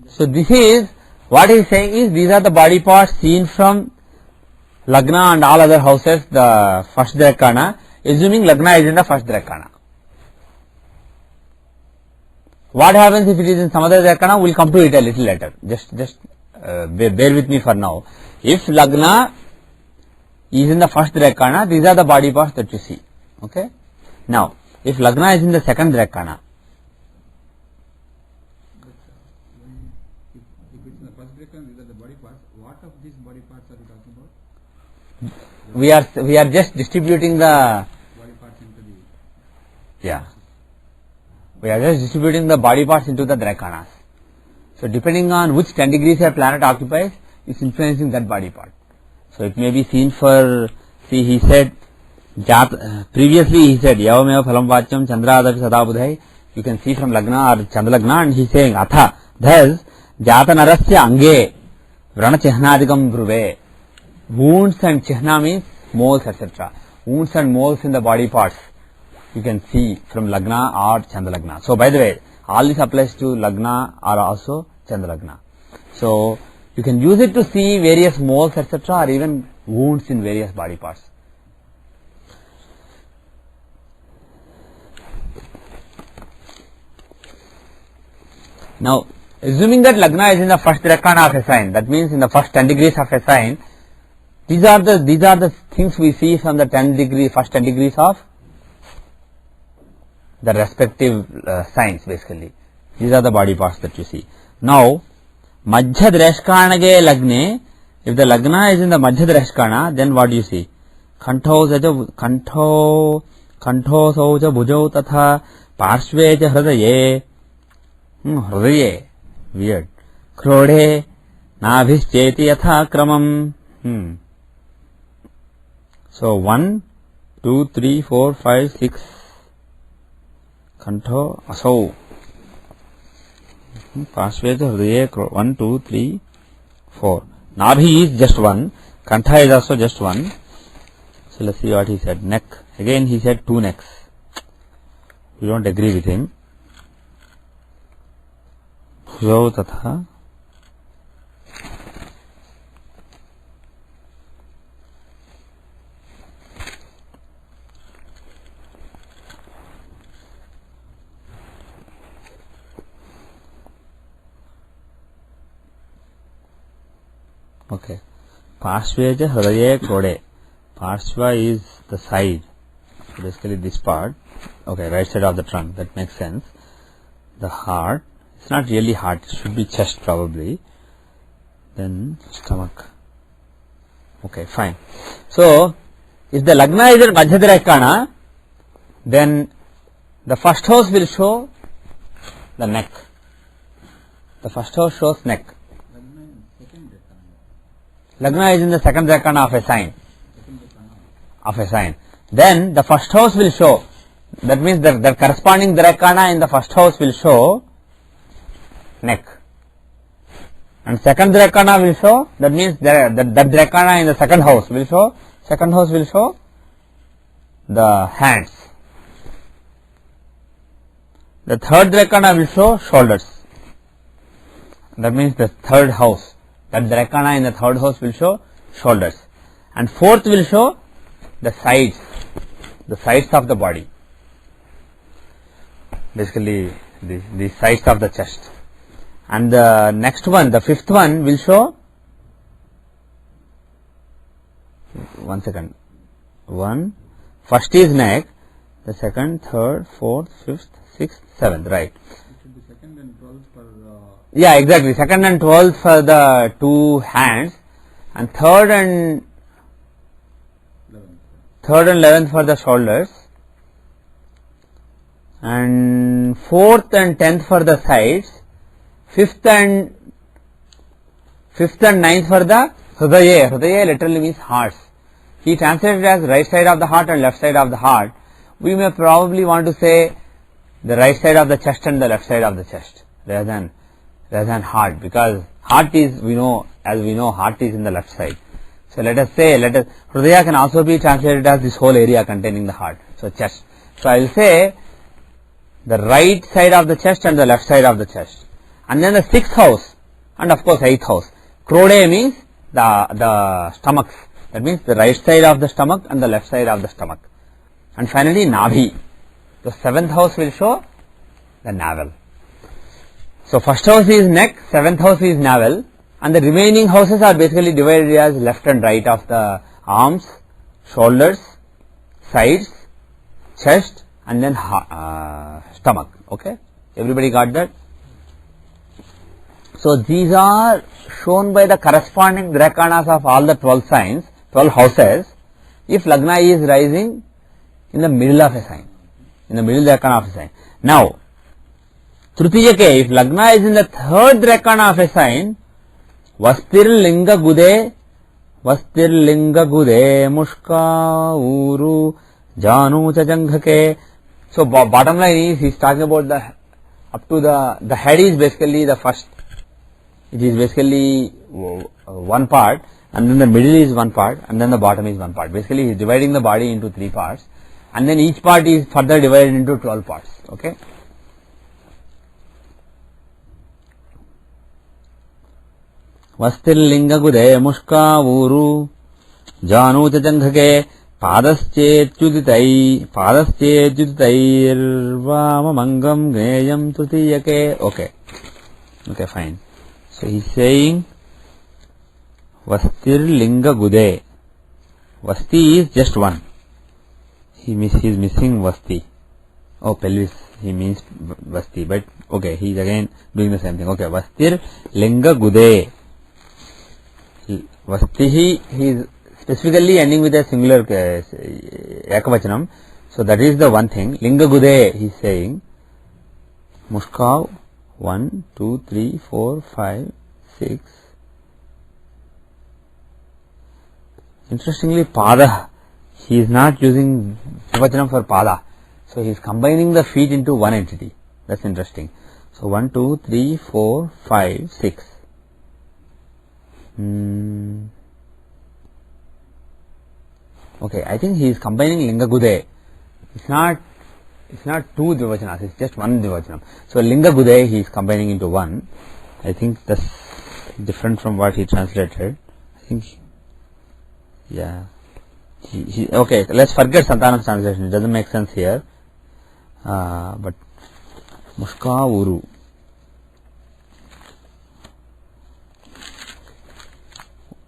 So this is what he is saying is these are the body parts seen from Lagna and all other houses, the first Drakana, assuming Lagna is in the first Drakana. What happens if it is in some other Drakana? We will come to it a little later. Just bear with me for now. If Lagna is in the first Drakana, these are the body parts that you see. Okay. Now, if Lagna is in the second Drakana, If it's in the first Drakana, these are the body parts. What of these body parts are you talking about? we are just distributing the Body parts into the... yeah. We are just distributing the body parts into the Drakanas. So depending on which 10 degrees a planet occupies, is influencing that body part. So it may be seen for, see he said, previously he said, Yavameva phalam vachyam chandraadapi sadabudhai. You can see from Lagna or Chandalagna, and he is saying, Atha, thus, jata narasya ange, vrana chihnadikam dhruve. Wounds and chihna means moles, etc. Wounds and moles in the body parts you can see from Lagna or Chandalagna. So by the way, all this applies to Lagna or also Chandalagna. So you can use it to see various moles, etc., or even wounds in various body parts. Now, assuming that Lagna is in the first Drakana of a sign, that means in the first 10 degrees of a sign, these are the things we see from the first 10 degrees of the respective signs basically. These are the body parts that you see. Now, Madhya Dreshkanage Lagne, if the Lagna is in the Madhya Dreshkana, then what do you see? Kanto sauja bhujau tatha parshve cha hradaye. Hradaye. Weird. Krodhe nabhischeti yatha kramam. So 1, 2, 3, 4, 5, 6. Kanto asau. Parshve cha hradaye. 1, 2, 3, 4. Nabhi is just 1. Kantha is also just 1. So let's see what he said. Neck. Again he said 2 necks. We don't agree with him. Bhujau tatha. Okay. Parshveja Hridaye Krode. Parshva is the side. So basically this part. Okay, right side of the trunk. That makes sense. The heart. It's not really heart. It should be chest probably. Then stomach. Okay, fine. So, if the Lagna is in Madhya Drakana, then the first house will show the neck. The first house shows neck. Lagna is in the second Drakana of a sign. Then the first house will show. That means the corresponding Drakana in the first house will show neck. And second Drakana will show. That means that Drakana in the second house will show. Second house will show the hands. The third Drakana will show shoulders. That means the third house. That Drakana in the third house will show shoulders. And fourth will show the sides of the body. Basically, the sides of the chest. And the next one, the fifth one will show, one second, first is neck, the second, third, fourth, fifth, sixth, seventh, right. It should be second and 12th for... Yeah, exactly. Second and 12th for the two hands, and third and 11th for the shoulders, and 4th and 10th for the sides, 5th and 9th for the Hridaya. Hridaya literally means hearts. He translated it as right side of the heart and left side of the heart. We may probably want to say the right side of the chest and the left side of the chest rather than heart, because heart is, as we know, heart is in the left side. So let us Hridaya can also be translated as this whole area containing the heart. So chest. So I will say the right side of the chest and the left side of the chest. And then the 6th house and of course 8th house. Krode means the stomachs. That means the right side of the stomach and the left side of the stomach. And finally Nabhi. The 7th house will show the navel. So first house is neck, 7th house is navel, and the remaining houses are basically divided as left and right of the arms, shoulders, sides, chest, and then stomach. Okay, everybody got that? So these are shown by the corresponding drakanas of all the 12 signs, 12 houses, if Lagna is rising in the middle of a sign, in the middle drakana of a sign. Now, Trutiyake, if Lagna is in the 3rd drakana of a sign, Vastir Linga Gude, Mushka, Uru, Janu, Chajanghake. So bottom line is, he is talking about the head is basically the first. It is basically one part, and then the middle is one part, and then the bottom is one part. Basically he is dividing the body into 3 parts, and then each part is further divided into 12 parts. Okay. Vastillinga Gude, Mushka, Uru, Janu, Chajanghake, Padasche Juditair, Mangam, Gneyam, Tutiyake. Okay. Okay, fine. So he is saying Vastirlinga Gude. Vasti is just one. He is missing Vasti. Oh, pelvis. He means Vasti. But okay, he is again doing the same thing. Okay, Vastirlinga Gude. Vasti, he is specifically ending with a singular Ekavachanam. So that is the one thing. Linga Gude, he is saying. Mushkav, 1, 2, 3, 4, 5, 6. Interestingly, Pada, he is not using Ekavachanam for Pada. So he is combining the feet into one entity. That's interesting. So 1, 2, 3, 4, 5, 6. Okay, I think he is combining Linga Gude. It's not 2 Dvivachanas, it's just one Dvivachanam. So Linga Gude he is combining into one. I think that's different from what he translated. I think, yeah. Okay, let's forget Santanam's translation. It doesn't make sense here. But Mushka Uru.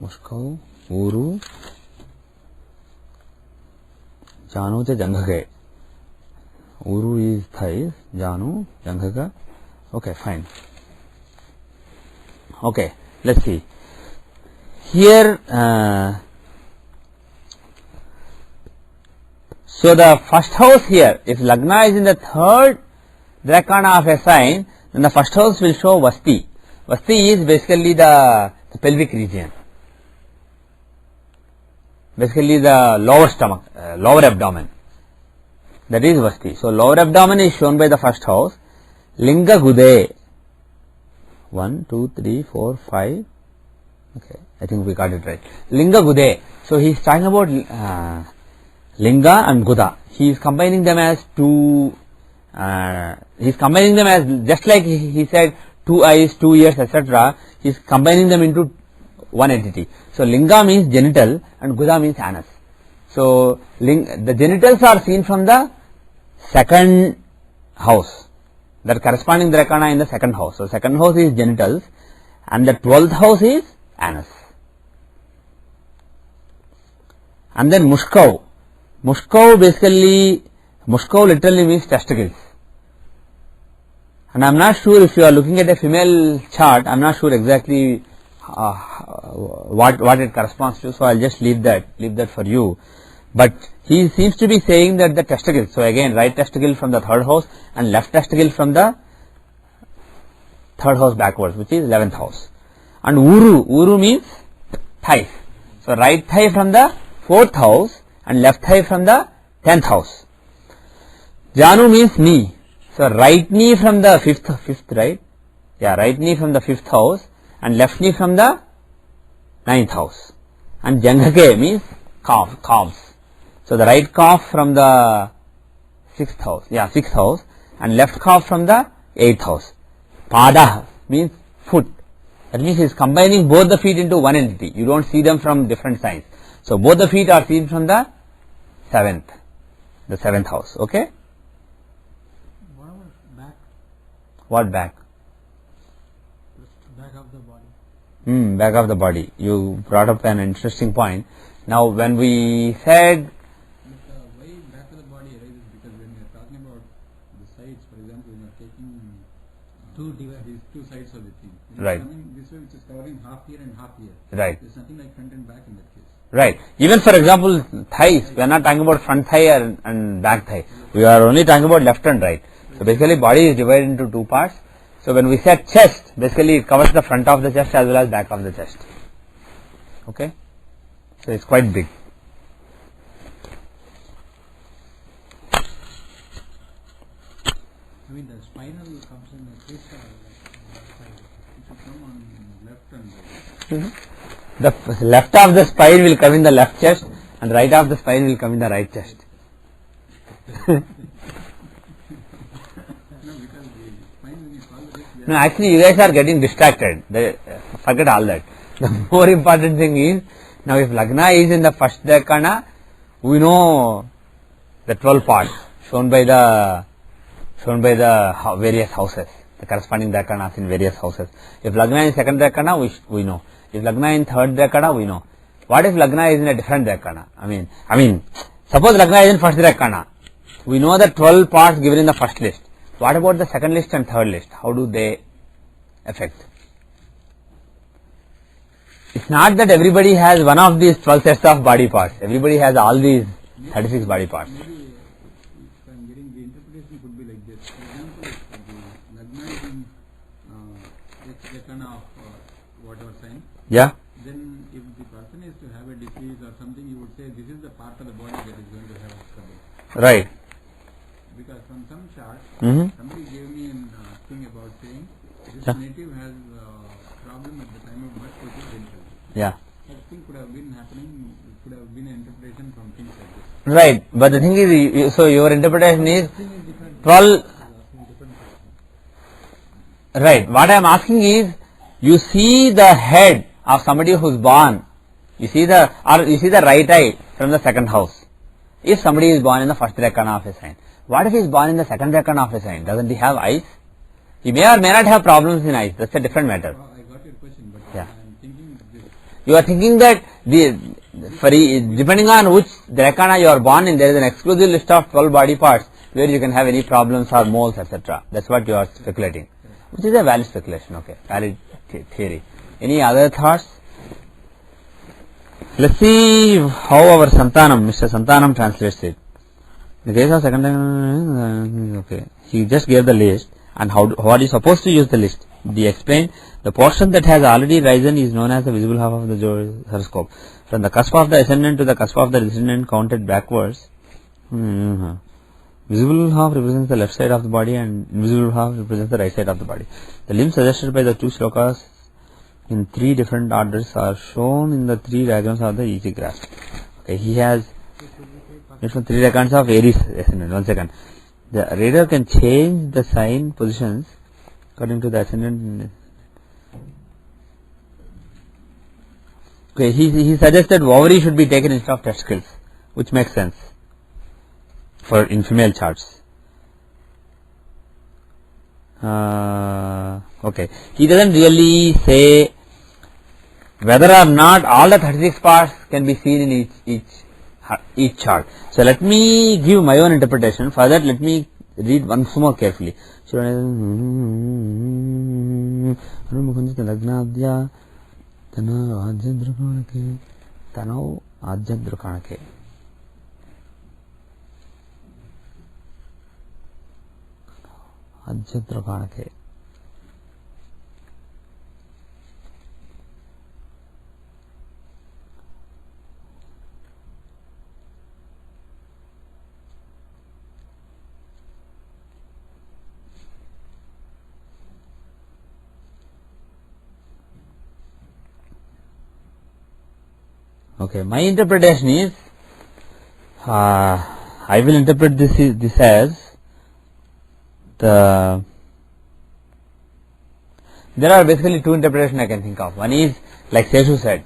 Mushka Uru. Janu cha Janghake. Uru is thighs, Janu, Janghaka. Okay, fine. Okay, let's see. Here, so the first house here, if Lagna is in the 3rd drakana of a sign, then the first house will show Vasti. Vasti is basically the pelvic region. Basically the lower stomach, lower abdomen. That is Vasti. So lower abdomen is shown by the first house. Linga Gude. 1, 2, 3, 4, 5. Okay, I think we got it right. Linga Gude. So he is talking about Linga and Guda. He is combining them as two. He is combining them as, just like he said, 2 eyes, 2 ears, etc. He is combining them into one entity. So Linga means genital and Guda means anus. So the genitals are seen from the 2nd house. That corresponding drakana in the 2nd house. So 2nd house is genitals and the 12th house is anus. And then Mushkav. Mushkav basically, Mushkav literally means testicles. And I am not sure, if you are looking at a female chart, I am not sure exactly what it corresponds to, so I will just leave that for you. But he seems to be saying that the testicle, so again right testicle from the third house and left testicle from the third house backwards, which is 11th house. And uru means thigh. So right thigh from the 4th house and left thigh from the 10th house. Janu means knee. So right knee from the fifth, right? Yeah, right knee from the 5th house and left knee from the 9th house. And Janghake means calves. So the right calf from the 6th house and left calf from the 8th house. Pada means foot. That means he is combining both the feet into one entity. You don't see them from different signs. So both the feet are seen from the 7th house. Okay? What about back? What back? Back of the body. Back of the body. You brought up an interesting point. Now when we said Why back of the body arises? Because when we are talking about the sides, for example, when you are taking these two sides of the thing, right, coming this way, which is covering half here and half here. Right. There's nothing like front and back in that case. Right. Even for example, thighs, we are not talking about front thigh and back thigh. We are only talking about left and right. So basically body is divided into two parts. So when we said chest, basically it covers the front of the chest as well as back of the chest. Okay. So it's quite big. I mean, the spinal comes in the case side. It should come on left and right. The left of the spine will come in the left chest and right of the spine will come in the right chest. No, because the spine, when you call it, No, actually you guys are getting distracted. Forget all that. The more important thing is, now if Lagna is in the first dekana, we know the 12 parts shown by the various houses, the corresponding dekanas in various houses. If Lagna is second dekana, we know. If Lagna in third dekana, we know. What if Lagna is in a different dekana? I mean, suppose Lagna is in first dekana. We know the 12 parts given in the first list. What about the second list and third list? How do they affect? It's not that everybody has one of these 12 sets of body parts. Everybody has all these 36 body parts. maybe if I'm getting the interpretation could be like this. For example, if the Lagna is in Dekana of whatever sign, Yeah? then if the person is to have a disease or something, you would say this is the part of the body that is going to have trouble. Right. Because from some chart, Mm-hmm. somebody gave me a thing about saying this Yeah. native has problem at the time of birth with his dental. Yeah. That thing could have been happening, could have been an interpretation from things like this. Right. But the thing is, so your interpretation is 12. Right. What I am asking is, you see the head of somebody who is born. You see the right eye from the second house. If somebody is born in the first dekana of a sign, what if he is born in the second dekana of a sign? Doesn't he have eyes? He may or may not have problems in eyes. That's a different matter. I got your question, but Yeah. I am thinking this. You are thinking that depending on which dekana you are born in, there is an exclusive list of 12 body parts where you can have any problems or moles, etc. That's what you are speculating, which is a valid speculation. Okay, valid theory. Any other thoughts? Let's see how our Mr. Santanam translates it. In the case of second, okay, he just gave the list and what is supposed to use the list. He explained the portion that has already risen is known as the visible half of the horoscope. From the cusp of the ascendant to the cusp of the descendant counted backwards. Visible half represents the left side of the body and invisible half represents the right side of the body. The limbs suggested by the two shlokas in three different orders are shown in the three diagrams of the easy graph. Okay, he has from three records of Aries ascendant. 1 second. The reader can change the sign positions according to the ascendant. Okay, he suggested ovary should be taken instead of testicles, which makes sense in female charts. Okay, he doesn't really say whether or not all the 36 parts can be seen in each chart. So let me give my own interpretation. For that, let me read once more carefully. Adjatra Kanake. Okay, my interpretation is, I will interpret this as there are basically two interpretations I can think of. One is like Seshu said,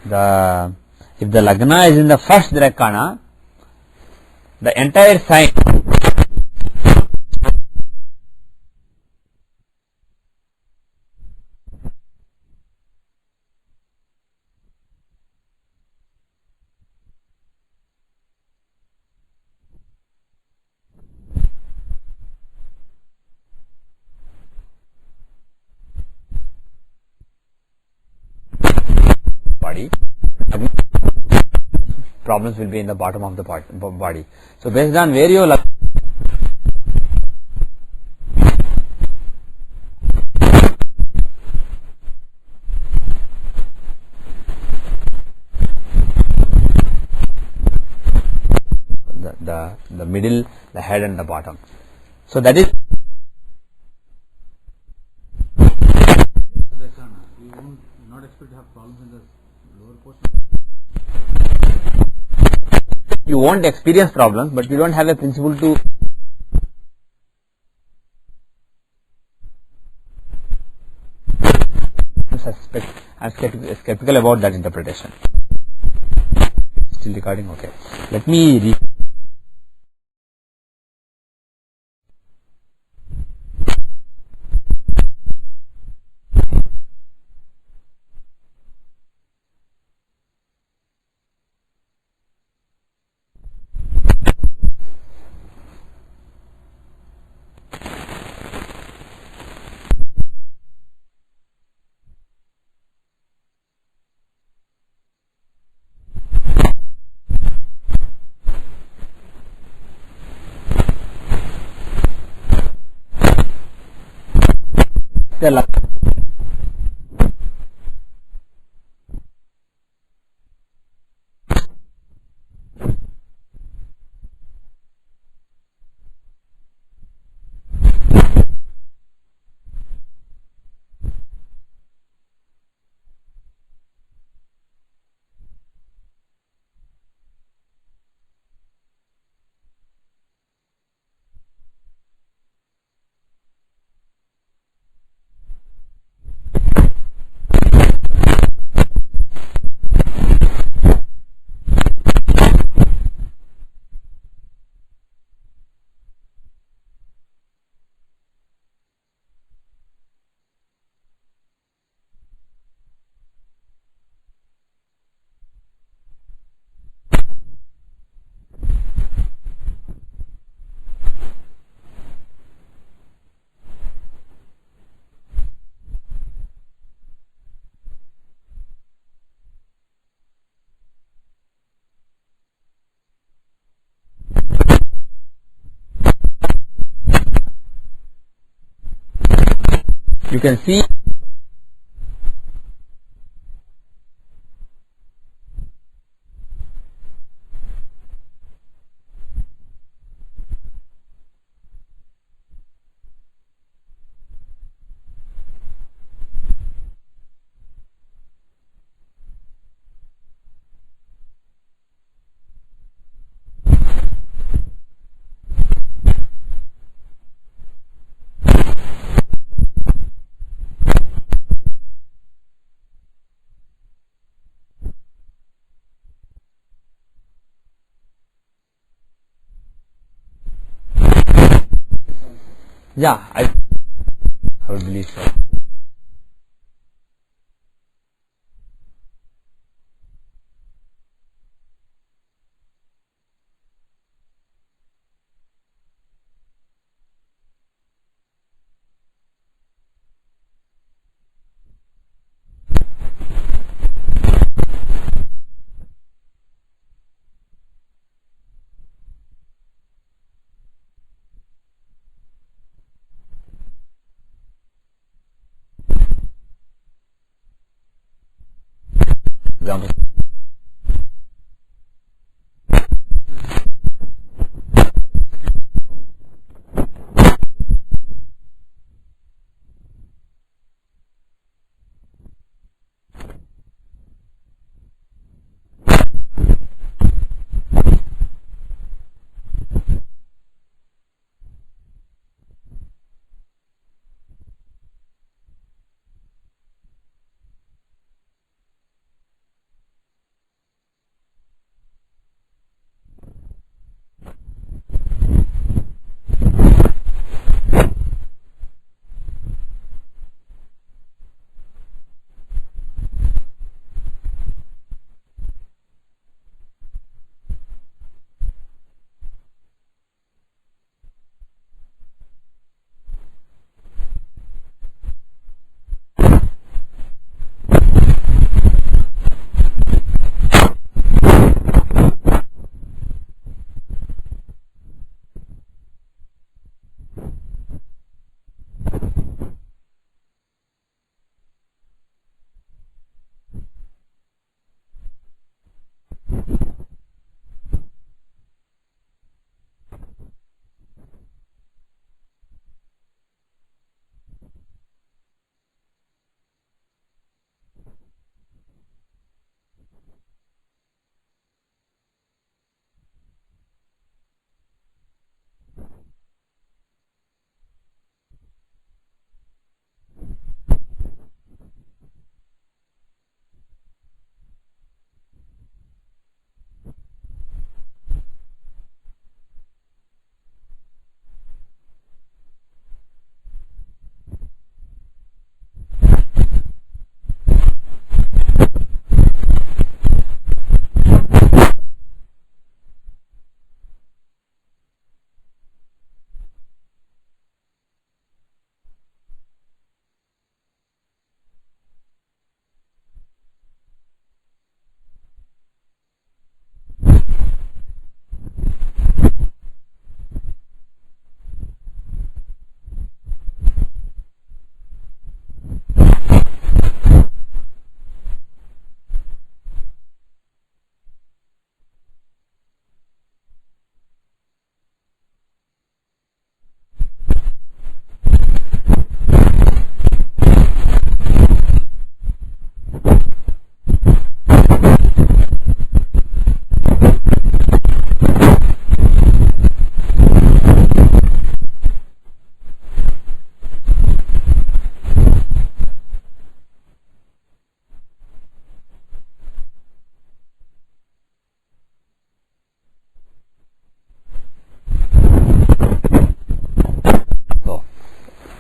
if the Lagna is in the first Direkana, the entire sign body, problems will be in the bottom of the body. So based on where you the middle, the head and the bottom. So that is you won't not expect to have problems in the lower portion. you won't experience problems, but you don't have a principle to suspect. I'm skeptical about that interpretation. Still recording? Okay. Let me read. You can see yeah, I would believe so. example.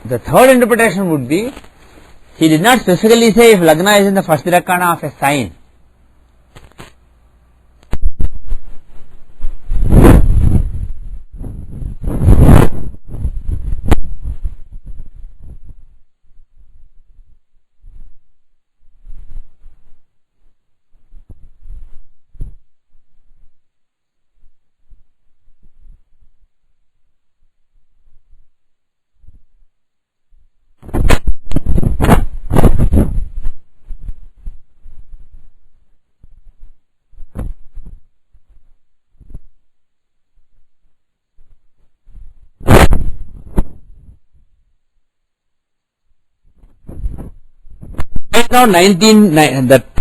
The third interpretation would be, he did not specifically say if Lagna is in the first Dirakana of a sign. Now 19, that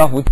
of which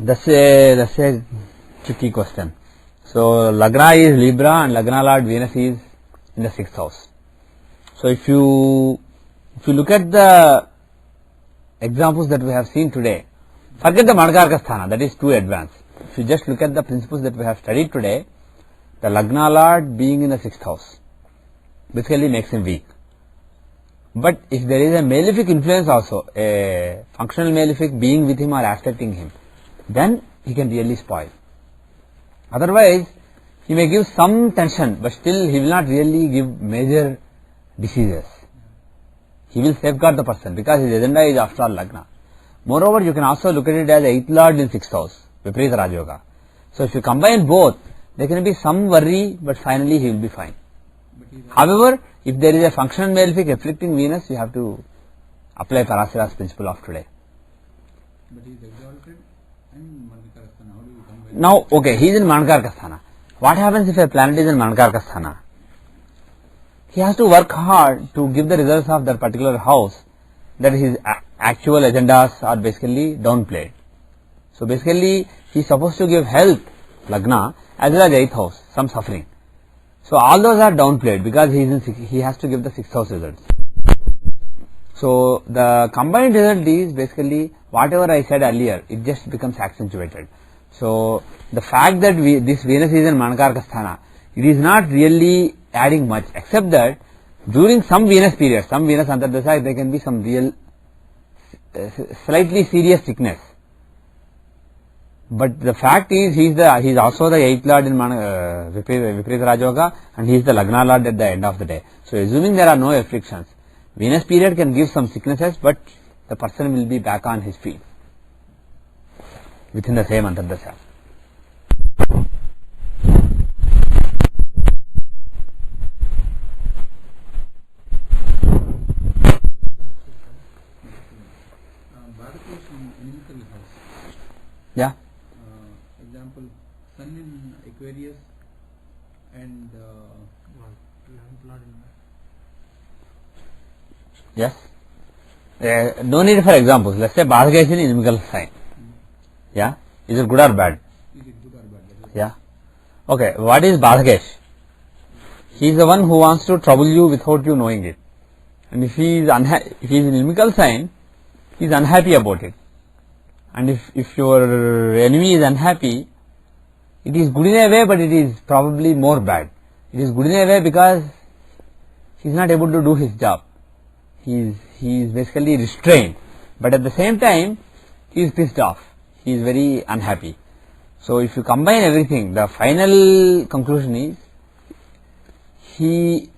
That's a tricky question. So Lagna is Libra and Lagna Lord Venus is in the 6th house. So if you look at the examples that we have seen today, forget the Mankaraka Sthana, that is too advanced. If you just look at the principles that we have studied today, the Lagna Lord being in the 6th house basically makes him weak. But if there is a malefic influence also, a functional malefic being with him or aspecting him, then he can really spoil. Otherwise, he may give some tension, but still he will not really give major diseases. He will safeguard the person because his agenda is after all Lagna. Moreover, you can also look at it as 8th Lord in 6th house, Viparita Rajayoga. So if you combine both, there can be some worry, but finally he will be fine. However, if there is a functional malefic afflicting Venus, you have to apply Parasara's principle of today. But he is exalted and Mankaraka Sthana. How do you combine? Now, okay, he is in Mankaraka Sthana. What happens if a planet is in Mankaraka Sthana? He has to work hard to give the results of that particular house, that his actual agendas are basically downplayed. So basically, he is supposed to give health, Lagna, as well as 8th house, some suffering. So all those are downplayed because he has to give the 6th house results. So the combined result is basically whatever I said earlier, it just becomes accentuated. So the fact that this Venus is in Mankaraka Sthana, it is not really adding much, except that during some Venus period, some Venus Antardasa, there can be some real slightly serious sickness. But the fact is, he is also the 8th Lord in Viparita Rajayoga, and he is the Lagna Lord at the end of the day. So assuming there are no afflictions, Venus period can give some sicknesses, but the person will be back on his feet within the same Antardasa. Bharakesh in inimical house. Yeah. Example, Sun in Aquarius and 11th Lord in Yes. No need for examples. Let's say Bharakesh in inimical sign. Yeah. Is it good or bad? Is it good or bad? Yeah. Okay. What is Bharakesh? He is the one who wants to trouble you without you knowing it. And if he is in inimical sign, he is unhappy about it. And if your enemy is unhappy, it is good in a way, but it is probably more bad. It is good in a way because he is not able to do his job. He is basically restrained, but at the same time he is pissed off. He is very unhappy. So if you combine everything, the final conclusion is he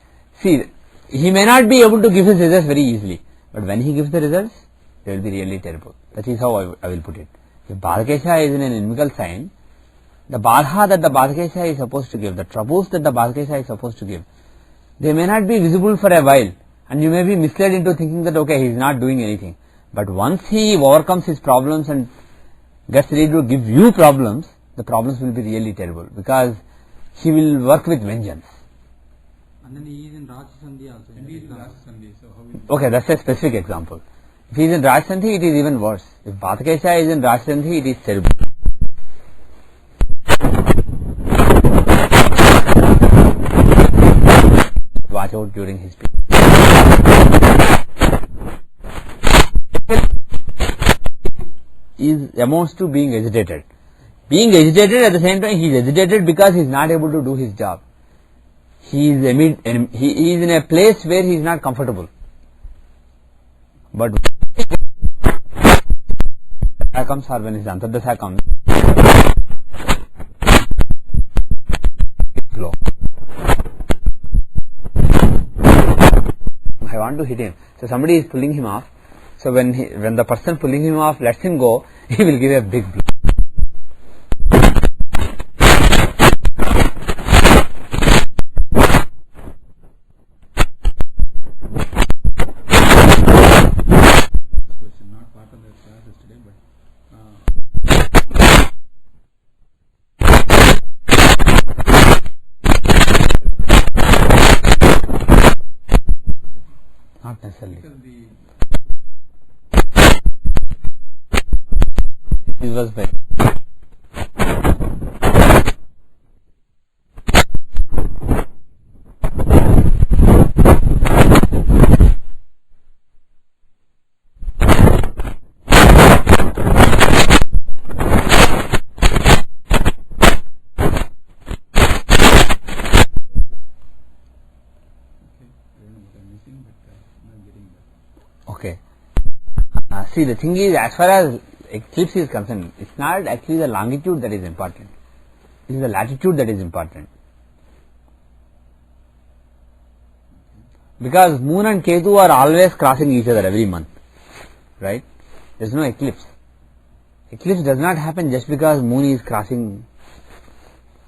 may not be able to give his results very easily, but when he gives the results, they will be really terrible. That is how I will put it. If Bhadakesha is in an inimical sign, the Badha that the Bhadakesha is supposed to give, the troubles that the Bhadakesha is supposed to give, they may not be visible for a while, and you may be misled into thinking that okay, he is not doing anything. But once he overcomes his problems and gets ready to give you problems, the problems will be really terrible because he will work with vengeance. And then he is in Raja Sandhi also. And he is in Raja Sandhi. So how will Okay, that's a specific example. If he is in Raja Sandhi, it is even worse. If Bhadakesha is in Raja Sandhi, it is terrible. Watch out during his period. Is amounts to being agitated. Being agitated at the same time, he is agitated because he is not able to do his job. He is in a place where he is not comfortable. But when comes or when his Antardasa comes, flow. I want to hit him. So somebody is pulling him off. So when the person pulling him off lets him go, he will give a big blow. question, not part of the classes today, but Not necessarily. because the This was by See, the thing is, as far as eclipse is concerned, it's not actually the longitude that is important. It is the latitude that is important. Because moon and Ketu are always crossing each other every month, right? There is no eclipse. Eclipse does not happen just because moon is crossing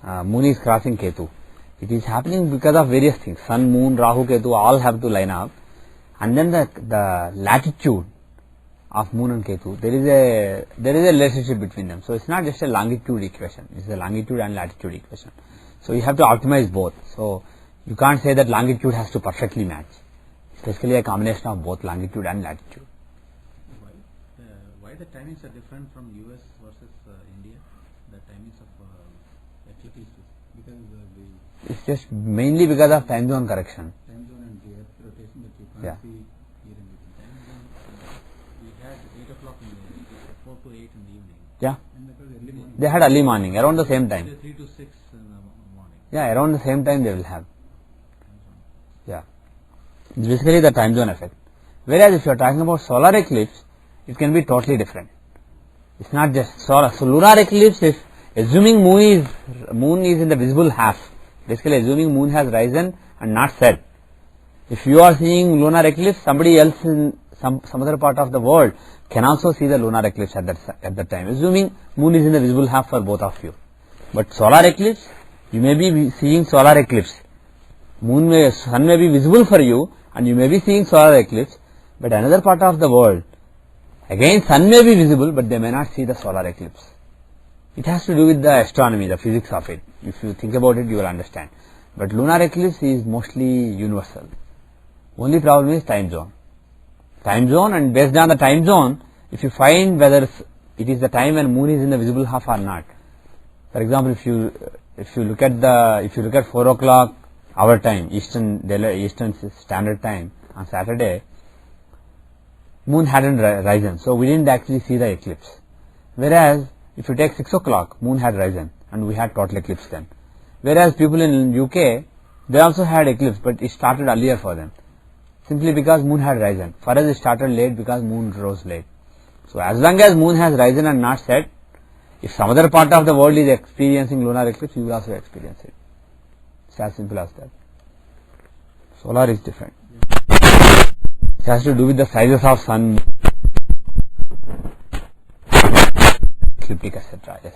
Ketu. It is happening because of various things. Sun, moon, Rahu, Ketu all have to line up, and then the latitude of moon and Ketu, there is a relationship between them. So it's not just a longitude equation; it's a longitude and latitude equation. So you have to optimize both. So you can't say that longitude has to perfectly match. It's basically a combination of both longitude and latitude. Why the timings are different from US versus India? The timings of eclipse, because It's just mainly because of time zone correction. time zone and the earth rotation that you can't Yeah. see here in the time zone. We had 8 o'clock in the 4 to 8 in the evening, Yeah, and that was early morning. they had early morning around the same time. 3 to 6 in the morning. Yeah, around the same time they will have. Yeah, it's basically the time zone effect. Whereas if you are talking about solar eclipse, it can be totally different. It's not just solar. So lunar eclipse, if assuming moon is in the visible half, basically assuming moon has risen and not set. If you are seeing lunar eclipse, somebody else in some other part of the world can also see the lunar eclipse at that time, assuming moon is in the visible half for both of you. But solar eclipse, you may be seeing solar eclipse. Sun may be visible for you, and you may be seeing solar eclipse, but another part of the world, again sun may be visible, but they may not see the solar eclipse. It has to do with the astronomy, the physics of it. If you think about it, you will understand. But lunar eclipse is mostly universal. Only problem is time zone. Time zone, and based on the time zone, if you find whether it is the time when moon is in the visible half or not. For example, if you look at 4 o'clock our time, Eastern Standard Time on Saturday, moon hadn't risen, so we didn't actually see the eclipse. Whereas if you take 6 o'clock, moon had risen and we had total eclipse then. Whereas people in UK, they also had eclipse, but it started earlier for them, simply because moon had risen. For us it started late because moon rose late. So as long as moon has risen and not set, if some other part of the world is experiencing lunar eclipse, you will also experience it. It's as simple as that. Solar is different. It has to do with the sizes of sun, ecliptic, etc. Yes.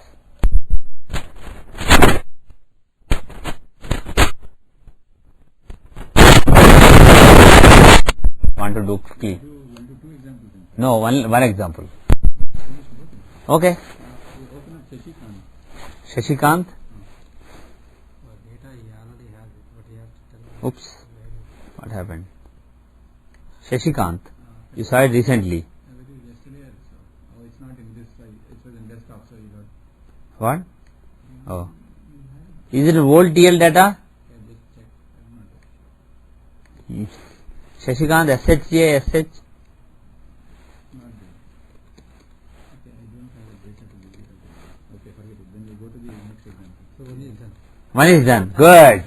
Want to do quickly? Two examples. No, one example. Okay. We open up Shashikant. Shashikant. Data he already has it, but he has to tell me. Oops. What happened? Shashikant. You saw it recently. It is yesterday, so it's not in this side. It was in desktop, so you got. What? Oh. Is it old TL data? Yeah, just check. I'm not Shashikant SHA SH. not there. Okay, I don't have a data to give it. Okay, forget it. Then we go to the next example. So one is done. One is done. Good.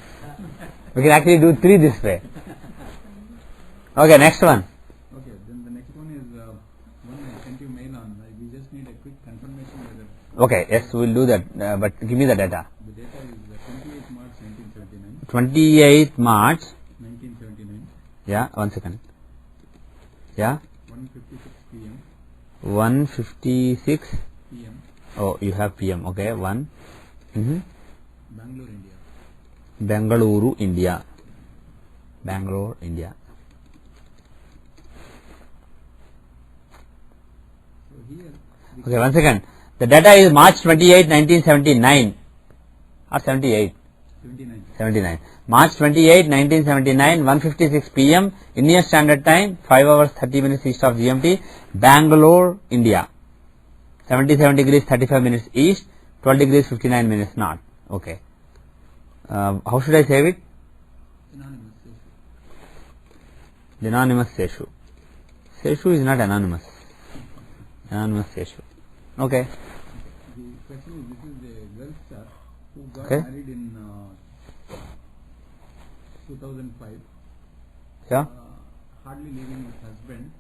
We can actually do 3 this way. Okay, next one. Okay, then the next one is one I sent you mail on. We just need a quick confirmation whether Okay, yes, we'll do that. But give me the data. the data is 28th March 1979. 28th March. 1979. Yeah, 1 second. Yeah, 1:56 p.m. 1:56. p.m. Oh, you have PM. Okay, 1. Bangalore, India. Bengaluru, India. Bangalore, India. So here, Okay, 1 second. The data is March 28, 1979 or 78. 79. March 28, 1979, 1:56 p.m. Indian Standard Time, 5 hours 30 minutes east of GMT, Bangalore, India. 77 degrees 35 minutes east, 12 degrees 59 minutes north. Okay. How should I save it? Anonymous. Anonymous Seshu. Seshu is not anonymous. Anonymous Seshu. Okay. The question is, this is a girl star who got Okay. married in 2005. Yeah. Hardly leaving his husband.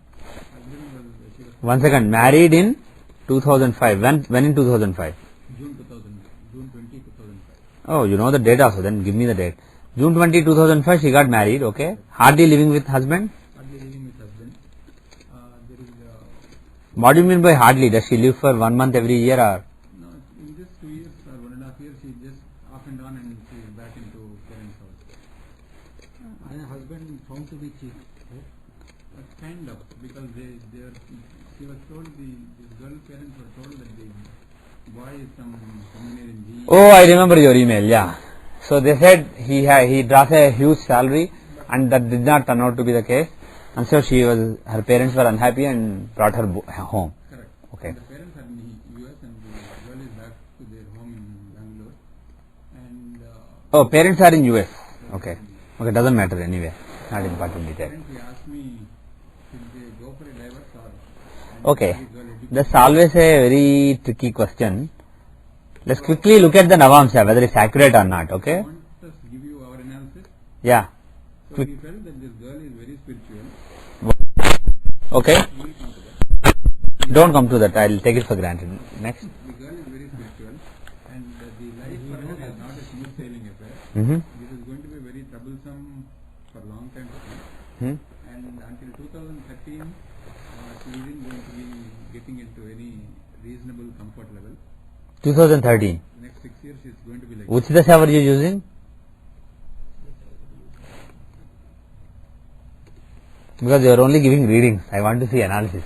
she was 1 second. Married in 2005. When in 2005? June 20, 2005. Oh, you know the date also. Then give me the date. June 20, 2005. She got married. Okay. Hardly living with husband. Hardly living with husband. There is What do you mean by hardly? Does she live for 1 month every year or? no, in just 2 years or 1.5 years, she just off and on, and she is back into parents' house. And her husband found to be cheap. Kind of, because she was told, this girl parents were told that the boy is some engineer in GE. Oh, I remember your email. Yeah. So they said he draws a huge salary, and that did not turn out to be the case. And so her parents were unhappy and brought her home. Correct. Okay. And the parents are in the US, and the girl is back to their home in Bangalore. And Oh, parents are in US. Okay. Okay, doesn't matter anyway. Not important detail. apparently asked me, should they go for a divorce or? Okay. And the girl educated. That's always a very tricky question. Let's quickly look at the Navamsha, whether it's accurate or not. I Okay. want us to give you our analysis. Yeah. So we felt that this girl is very spiritual. Okay. We will come to that. Don't come to that. I'll take it for granted. Next. The girl is very spiritual, and the life for her is not a smooth sailing affair. Mm-hmm. This is going to be very troublesome for a long time to come. Hmm. And until 2013, she isn't going to be getting into any reasonable comfort level. 2013. Next 6 years, she's going to be like Which dasha were you using? Because you are only giving readings. I want to see analysis.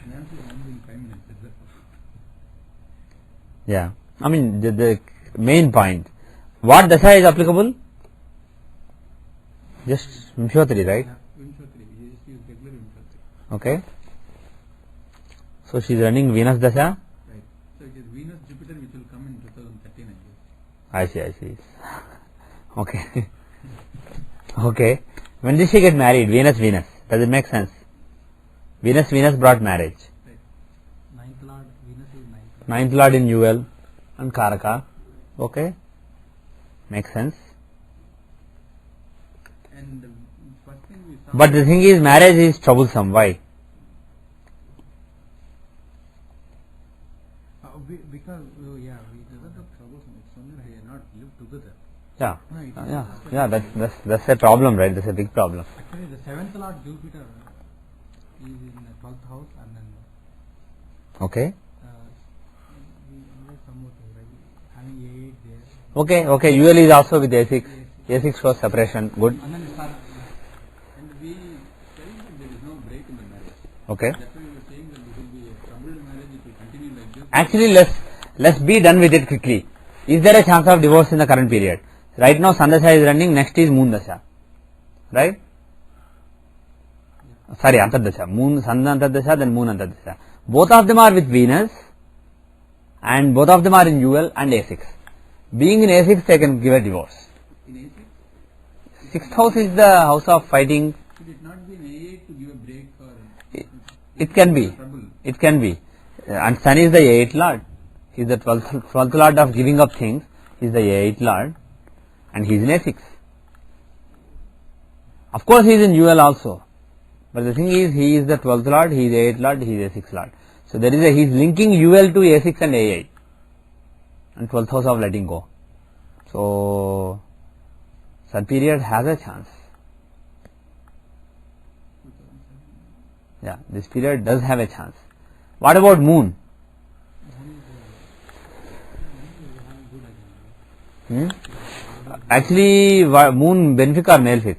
Nancy is only in 5 minutes. Is that Yeah. I mean, the main point. What dasha is applicable? Just Vimshotri, right? Vimshotri. She is regular Vimshotri. Okay. So she is running Venus dasha. Right. So it is Venus Jupiter, which will come in 2013, I guess. I see. Okay. Okay. When did she get married? Venus. Does it make sense? Venus brought marriage. Right. Ninth Lord, Venus is ninth. Ninth Lord in UL and Karaka. Okay. Makes sense. And the first thing we saw. But the thing is, marriage is troublesome. Why? Because we doesn't have troubles. It's only they are not live together. Yeah. No, it is That's a problem, right? That's a big problem. Actually, the 7th Lord Jupiter is in the 12th house, and then Okay. we know some more thing, right? Having 8 there. Okay. UL is also with A6. A6 shows separation. Good. And then and we felt that there is no break in the marriage. Okay. That's why we were saying that this will be a troubled marriage. It will continue like this. Actually, let's be done with it quickly. Is there a chance of divorce in the current period? Right now, Sun Dasha is running. Next is Moon Dasha. Right? Sorry, Antardasha. Moon, Sun Antardasha, then Moon Antardasha. Both of them are with Venus, and both of them are in UL and A6. Being in A6, they can give a divorce. In A6, Sixth house is the house of fighting. should it not be in A8 to give a break or It can be. trouble? It can be. And Sun is the 8th Lord. He is the 12th Lord of giving up things. He is the 8th Lord. And he is in A6. Of course, he is in UL also. But the thing is, he is the 12th Lord, he is the 8th Lord, he is a 6th Lord. So there is he is linking UL to A6 and A8. And 12th house of letting go. So, Sun period has a chance. Yeah, this period does have a chance. What about Moon? Actually, Moon benefic or malefic?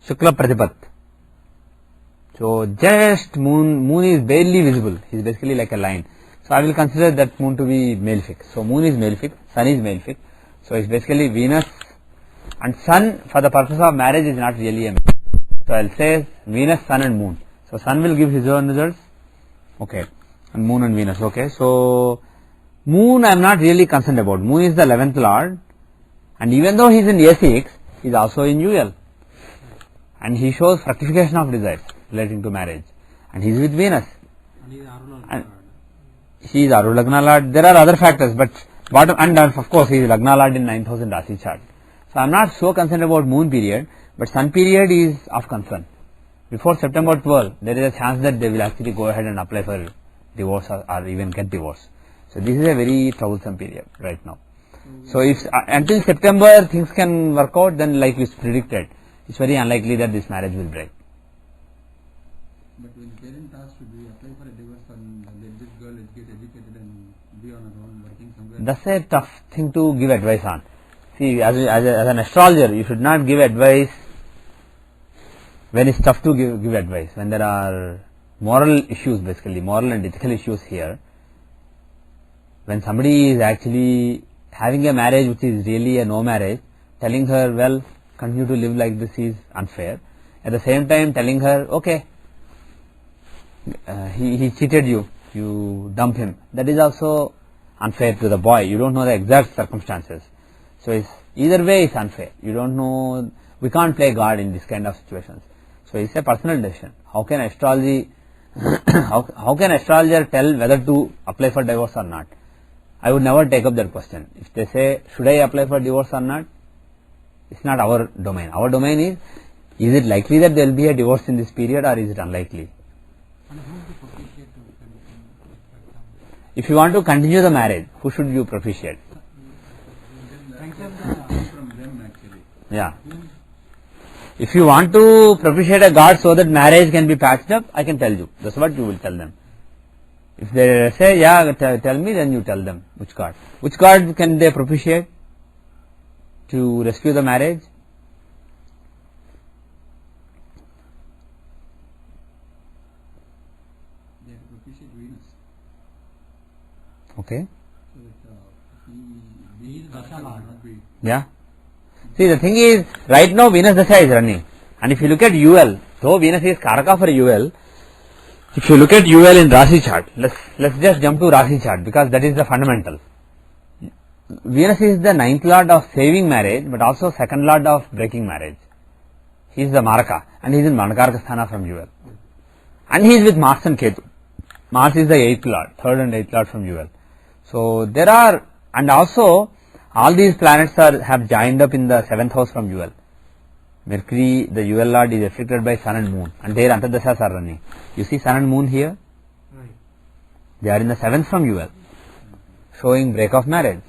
Shukla Pratipat. So, just Moon is barely visible. He is basically like a line. So, I will consider that Moon to be malefic. So, Moon is malefic, Sun is malefic. So, it's basically Venus and Sun for the purpose of marriage is not really a male. So, I will say Venus, Sun and Moon. So, Sun will give his own results. Okay. And Moon and Venus. Okay. So, Moon I am not really concerned about. Moon is the 11th Lord. And even though he is in A6, he is also in UL. And he shows fructification of desires relating to marriage. And he is with Venus. And he is Arulagna Lord. There are other factors, but and of course he is Lagna Lord in 9000 Rasi chart. So I am not so concerned about Moon period, but Sun period is of concern. Before September 12, there is a chance that they will actually go ahead and apply for divorce or even get divorced. So this is a very troublesome period right now. So if until September things can work out, then like we predicted, it's very unlikely that this marriage will break. But when parent asked to apply for a divorce and let this girl get educated and be on her own working somewhere. That's a tough thing to give advice on. See, as an astrologer, you should not give advice when it's tough to give advice. When there are moral issues, basically moral and ethical issues here. When somebody is actually having a marriage which is really a no marriage, telling her, well, continue to live like this is unfair. At the same time telling her, okay, he cheated you, you dump him. That is also unfair to the boy. You don't know the exact circumstances. So it's, either way it's unfair. You don't know, we can't play God in this kind of situations. So it's a personal decision. How can astrology, how can astrologer tell whether to apply for divorce or not? I would never take up that question. If they say, should I apply for divorce or not? It's not our domain. Our domain is it likely that there will be a divorce in this period or is it unlikely? And who to propitiate to If you want to continue the marriage, who should you propitiate? from them actually. Yeah. If you want to propitiate a god so that marriage can be patched up, I can tell you. That's what you will tell them. If they say, yeah, tell me, then you tell them which god. Which god can they propitiate to rescue the marriage? They have to propitiate Venus. Okay. So that he is Dasha Lord, not be. Yeah. See, the thing is, right now Venus Dasha is running. And if you look at UL, though Venus is Karaka for UL, if you look at UL in Rasi chart, let's just jump to Rasi chart because that is the fundamental. Venus is the 9th lord of saving marriage, but also 2nd lord of breaking marriage. He is the Maraka, and he is in Manakarka Sthana from UL. And he is with Mars and Ketu. Mars is the 8th lord, 3rd and 8th lord from UL. So there are, and also all these planets have joined up in the 7th house from UL. Mercury, the UL lord, is afflicted by Sun and Moon, and their Antardashas are running. You see Sun and Moon here? Right. They are in the 7th from UL, showing break of marriage.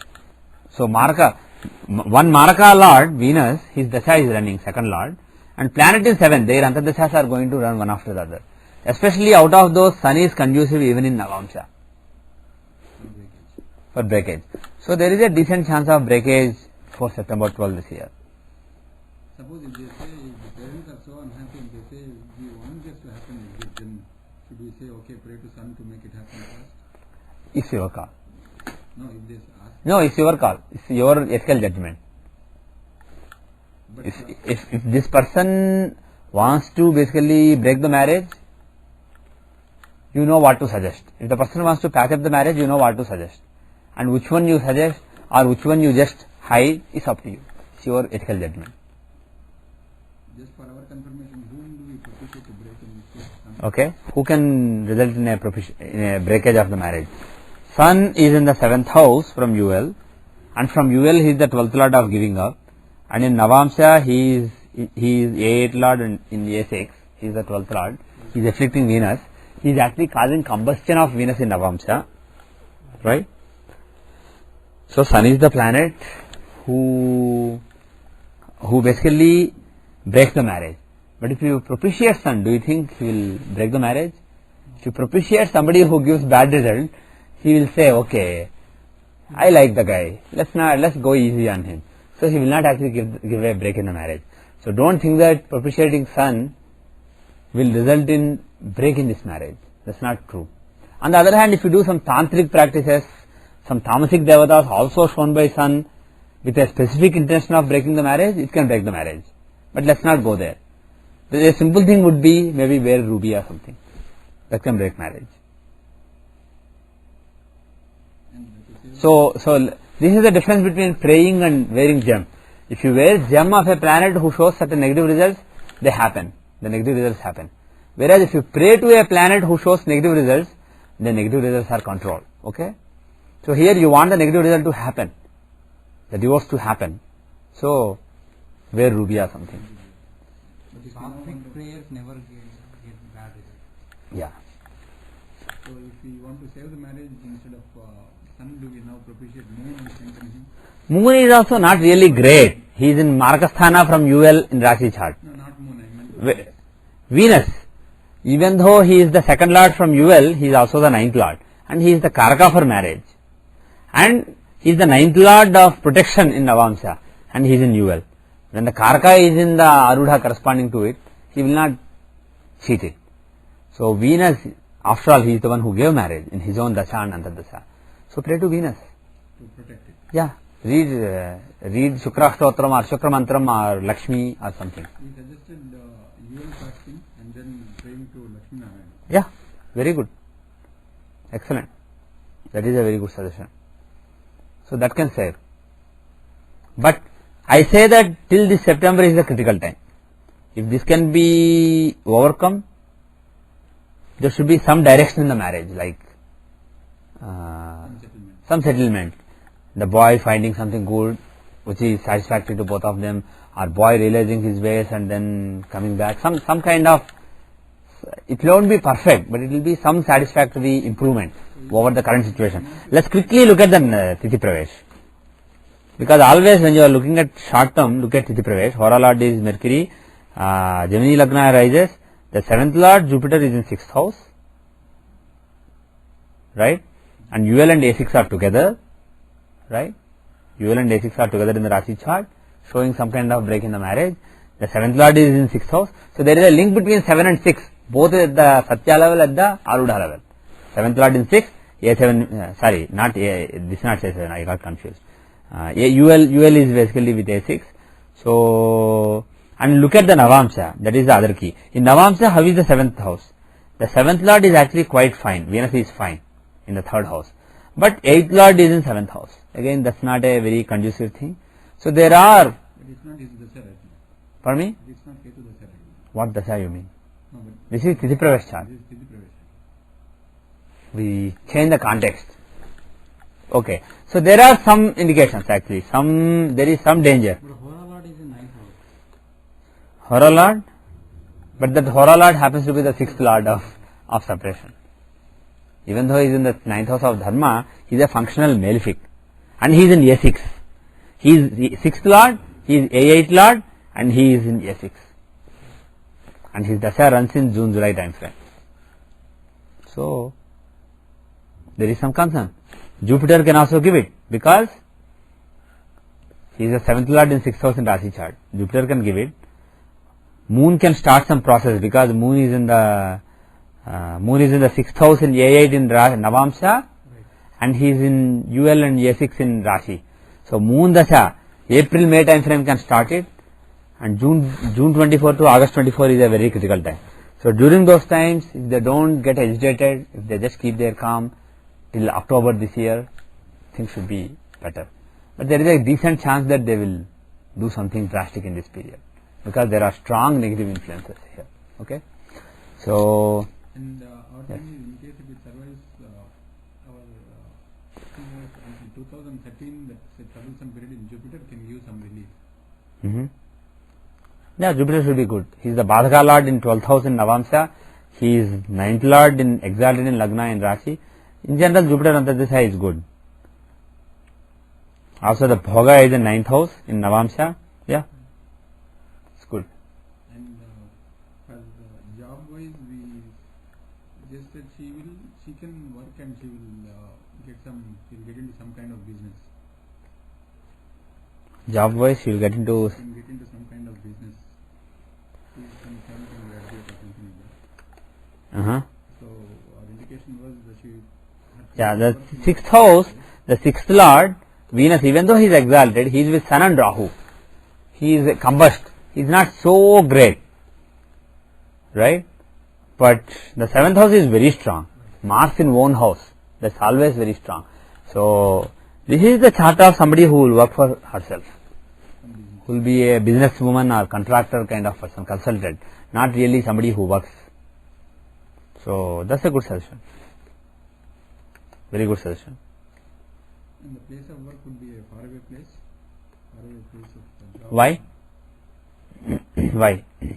So Maraka, one Maraka lord, Venus, his Dasha is running, 2nd lord, and planet is 7th, their Antardashas are going to run one after the other. Especially out of those, Sun is conducive even in Navamsha for breakage. So there is a decent chance of breakage for September 12 this year. Suppose if they say, if the parents are so unhappy and they say, we want this to happen like this, then should we say, okay, pray to Sun to make it happen first? It's your call. No, if they ask. No, it's your call. It's your ethical judgment. But If this person wants to basically break the marriage, you know what to suggest. If the person wants to patch up the marriage, you know what to suggest. And which one you suggest or which one you just hide is up to you. It's your ethical judgment. just for our confirmation, whom do we propitiate to break in this case? Okay, who can result in a breakage of the marriage? Sun is in the 7th house from UL, and from UL he is the 12th lord of giving up, and in Navamsha he is 8th lord, and in A6 he is the 12th lord. He is afflicting Venus. He is actually causing combustion of Venus in Navamsha, right? So Sun is the planet who basically breaks the marriage. But if you propitiate Sun, do you think he will break the marriage? If you propitiate somebody who gives bad result, he will say, okay, I like the guy, let's go easy on him. So he will not actually give a break in the marriage. So don't think that propitiating Sun will result in break in this marriage. That's not true. On the other hand, if you do some tantric practices, some tamasic devatas also shown by Sun with a specific intention of breaking the marriage, it can break the marriage. But let's not go there. A simple thing would be maybe wear ruby or something. That can break marriage. So this is the difference between praying and wearing gem. If you wear gem of a planet who shows certain negative results, they happen. The negative results happen. Whereas if you pray to a planet who shows negative results, the negative results are controlled. Okay? So here you want the negative result to happen, the divorce to happen. So wear ruby or something. But if you now want Sattvic to, prayers never get bad result. Yeah. so if we want to save the marriage, instead of sun, do we now propitiate moon and strengthen him? Moon is also not really great. He is in Markasthana from UL in Rashi chart. No, not moon, I meant Ve- Venus, even though he is the second lord from UL, he is also the ninth lord, and he is the Karaka for marriage, and he is the ninth lord of protection in Navamsa, and he is in UL. When the Karaka is in the Arudha corresponding to it, he will not cheat it. So Venus, after all, he is the one who gave marriage in his own Dasha and Antardasha. So pray to Venus. to protect it. Yeah, read Shukra Stotram or Shukra Mantram or Lakshmi or something. He suggested UL fasting and then praying to Lakshmi Narayana. Yeah, very good. Excellent. That is a very good suggestion. So that can save. But I say that till this September is the critical time. If this can be overcome, there should be some direction in the marriage, like Settlement. some settlement. The boy finding something good which is satisfactory to both of them, or boy realizing his ways and then coming back. Some kind of, it won't be perfect, but it will be some satisfactory improvement over the current situation. Let's quickly look at the Tithi Pravesh. Because always when you are looking at short term, look at Tithi Pravesh. Hora Lord is Mercury, Gemini Lagna arises, the 7th Lord Jupiter is in 6th house, right? And UL and A6 are together, right? UL and A6 are together in the Rashi chart, showing some kind of break in the marriage. The 7th Lord is in 6th house. So there is a link between 7 and 6, both at the Satya level, at the Arudha level. 7th Lord in 6, A7, sorry, not A, this is not A7, I got confused. UL is basically with A6. So, and look at the Navamsa, that is the other key. In Navamsa, how is the 7th house? The 7th Lord is actually quite fine. Venus is fine in the 3rd house. But 8th Lord is in 7th house. Again, that's not a very conducive thing. So there are, But it's not his Dasha right now. pardon me, It's not Ketu Dasha right now. what Dasha you mean? No, but This is Tithi Pravesh chart. this is Tithi Pravesh. We change the context. Okay. So there are some indications actually. There is some danger. But Hora Lord is in 9th house. Hora Lord, but that Hora Lord happens to be the 6th Lord of separation. Even though he is in the 9th house of Dharma, he is a functional malefic. And he is in A6. He is 6th Lord, he is A8 Lord, and he is in A6. And his Dasha runs in June-July time frame. So, there is some concern. Jupiter can also give it, because he is a 7th Lord in 6th house in Rashi chart. Jupiter can give it. Moon can start some process, because Moon is in the 6th house in A8 in Navamsa, Right. and he is in UL and A6 in Rashi. So Moon Dasha, April-May time frame can start it, and June 24 to August 24 is a very critical time. So during those times, if they don't get agitated, if they just keep their calm till October this year, things should be better. But there is a decent chance that they will do something drastic in this period, because there are strong negative influences here. Okay, so And our Yes. thing is, in case if it survives our until 2013, that troublesome period in Jupiter can give some relief. mhm. Yeah, Jupiter should be good. He is the Badhaka Lord in 12th house in Navamsa. He is 9th Lord in exalted in Lagna in Rashi. In general, Jupiter Antardasha is good. Also, the Bhoga is in 9th house in Navamsa. Yeah, it's good. And for job wise, we just that she can work and she will get into some kind of business. Job wise, she will get into. She can get into some kind of business. She is some chemical graduate or something like that. Uh-huh. So our indication was that she. Yeah, the 6th house, the 6th Lord, Venus, even though he is exalted, he is with Sun and Rahu. He is combust. He is not so great. Right? But the 7th house is very strong. Mars in own house. That's always very strong. So, this is the chart of somebody who will work for herself. Who will be a businesswoman or contractor kind of person, consultant. Not really somebody who works. So, that's a good suggestion. Very good suggestion. And the place of work would be a faraway place of job. Why? Why? The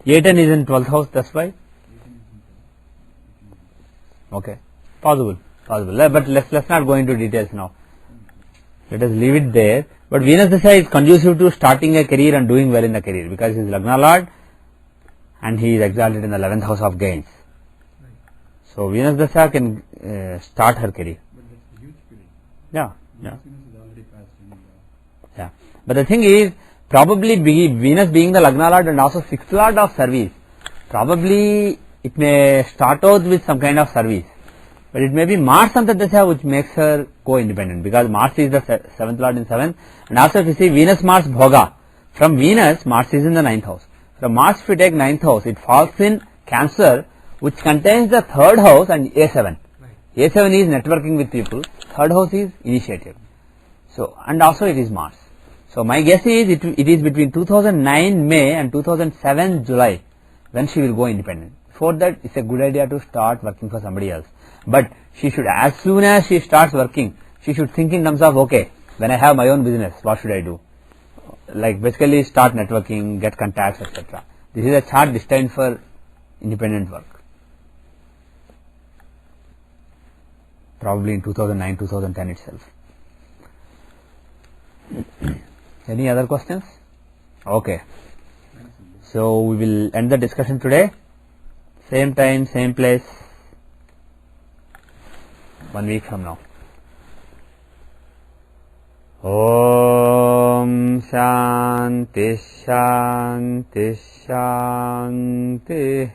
A10 is in 12th house, that's why. Okay, possible. But let's not go into details now. Let us leave it there. But Venus Dasha is conducive to starting a career and doing well in the career because he is Lagna Lord and he is exalted in the 11th house of gains. So Venus Dasha can start her career. But that's a huge period. Yeah. Venus is already passed in Yeah. But the thing is, probably Venus being the Lagna Lord and also 6th Lord of service, probably it may start out with some kind of service. But it may be Mars Antardasha which makes her go independent because Mars is the 7th Lord in 7th. And also if you see Venus Mars Bhoga, from Venus, Mars is in the 9th house. From Mars if you take 9th house, it falls in Cancer which contains the 3rd house and A7. Right. A7 is networking with people, 3rd house is initiative. So, and also it is Mars. So my guess is it is between 2009 May and 2007 July when she will go independent. Before that, it's a good idea to start working for somebody else. But she should, as soon as she starts working, she should think in terms of, okay, when I have my own business, what should I do? Like basically start networking, get contacts, etc. This is a chart destined for independent work. Probably in 2009, 2010 itself. Any other questions? Okay. So we will end the discussion today. Same time, same place. 1 week from now. Om Shanti Shanti Shanti.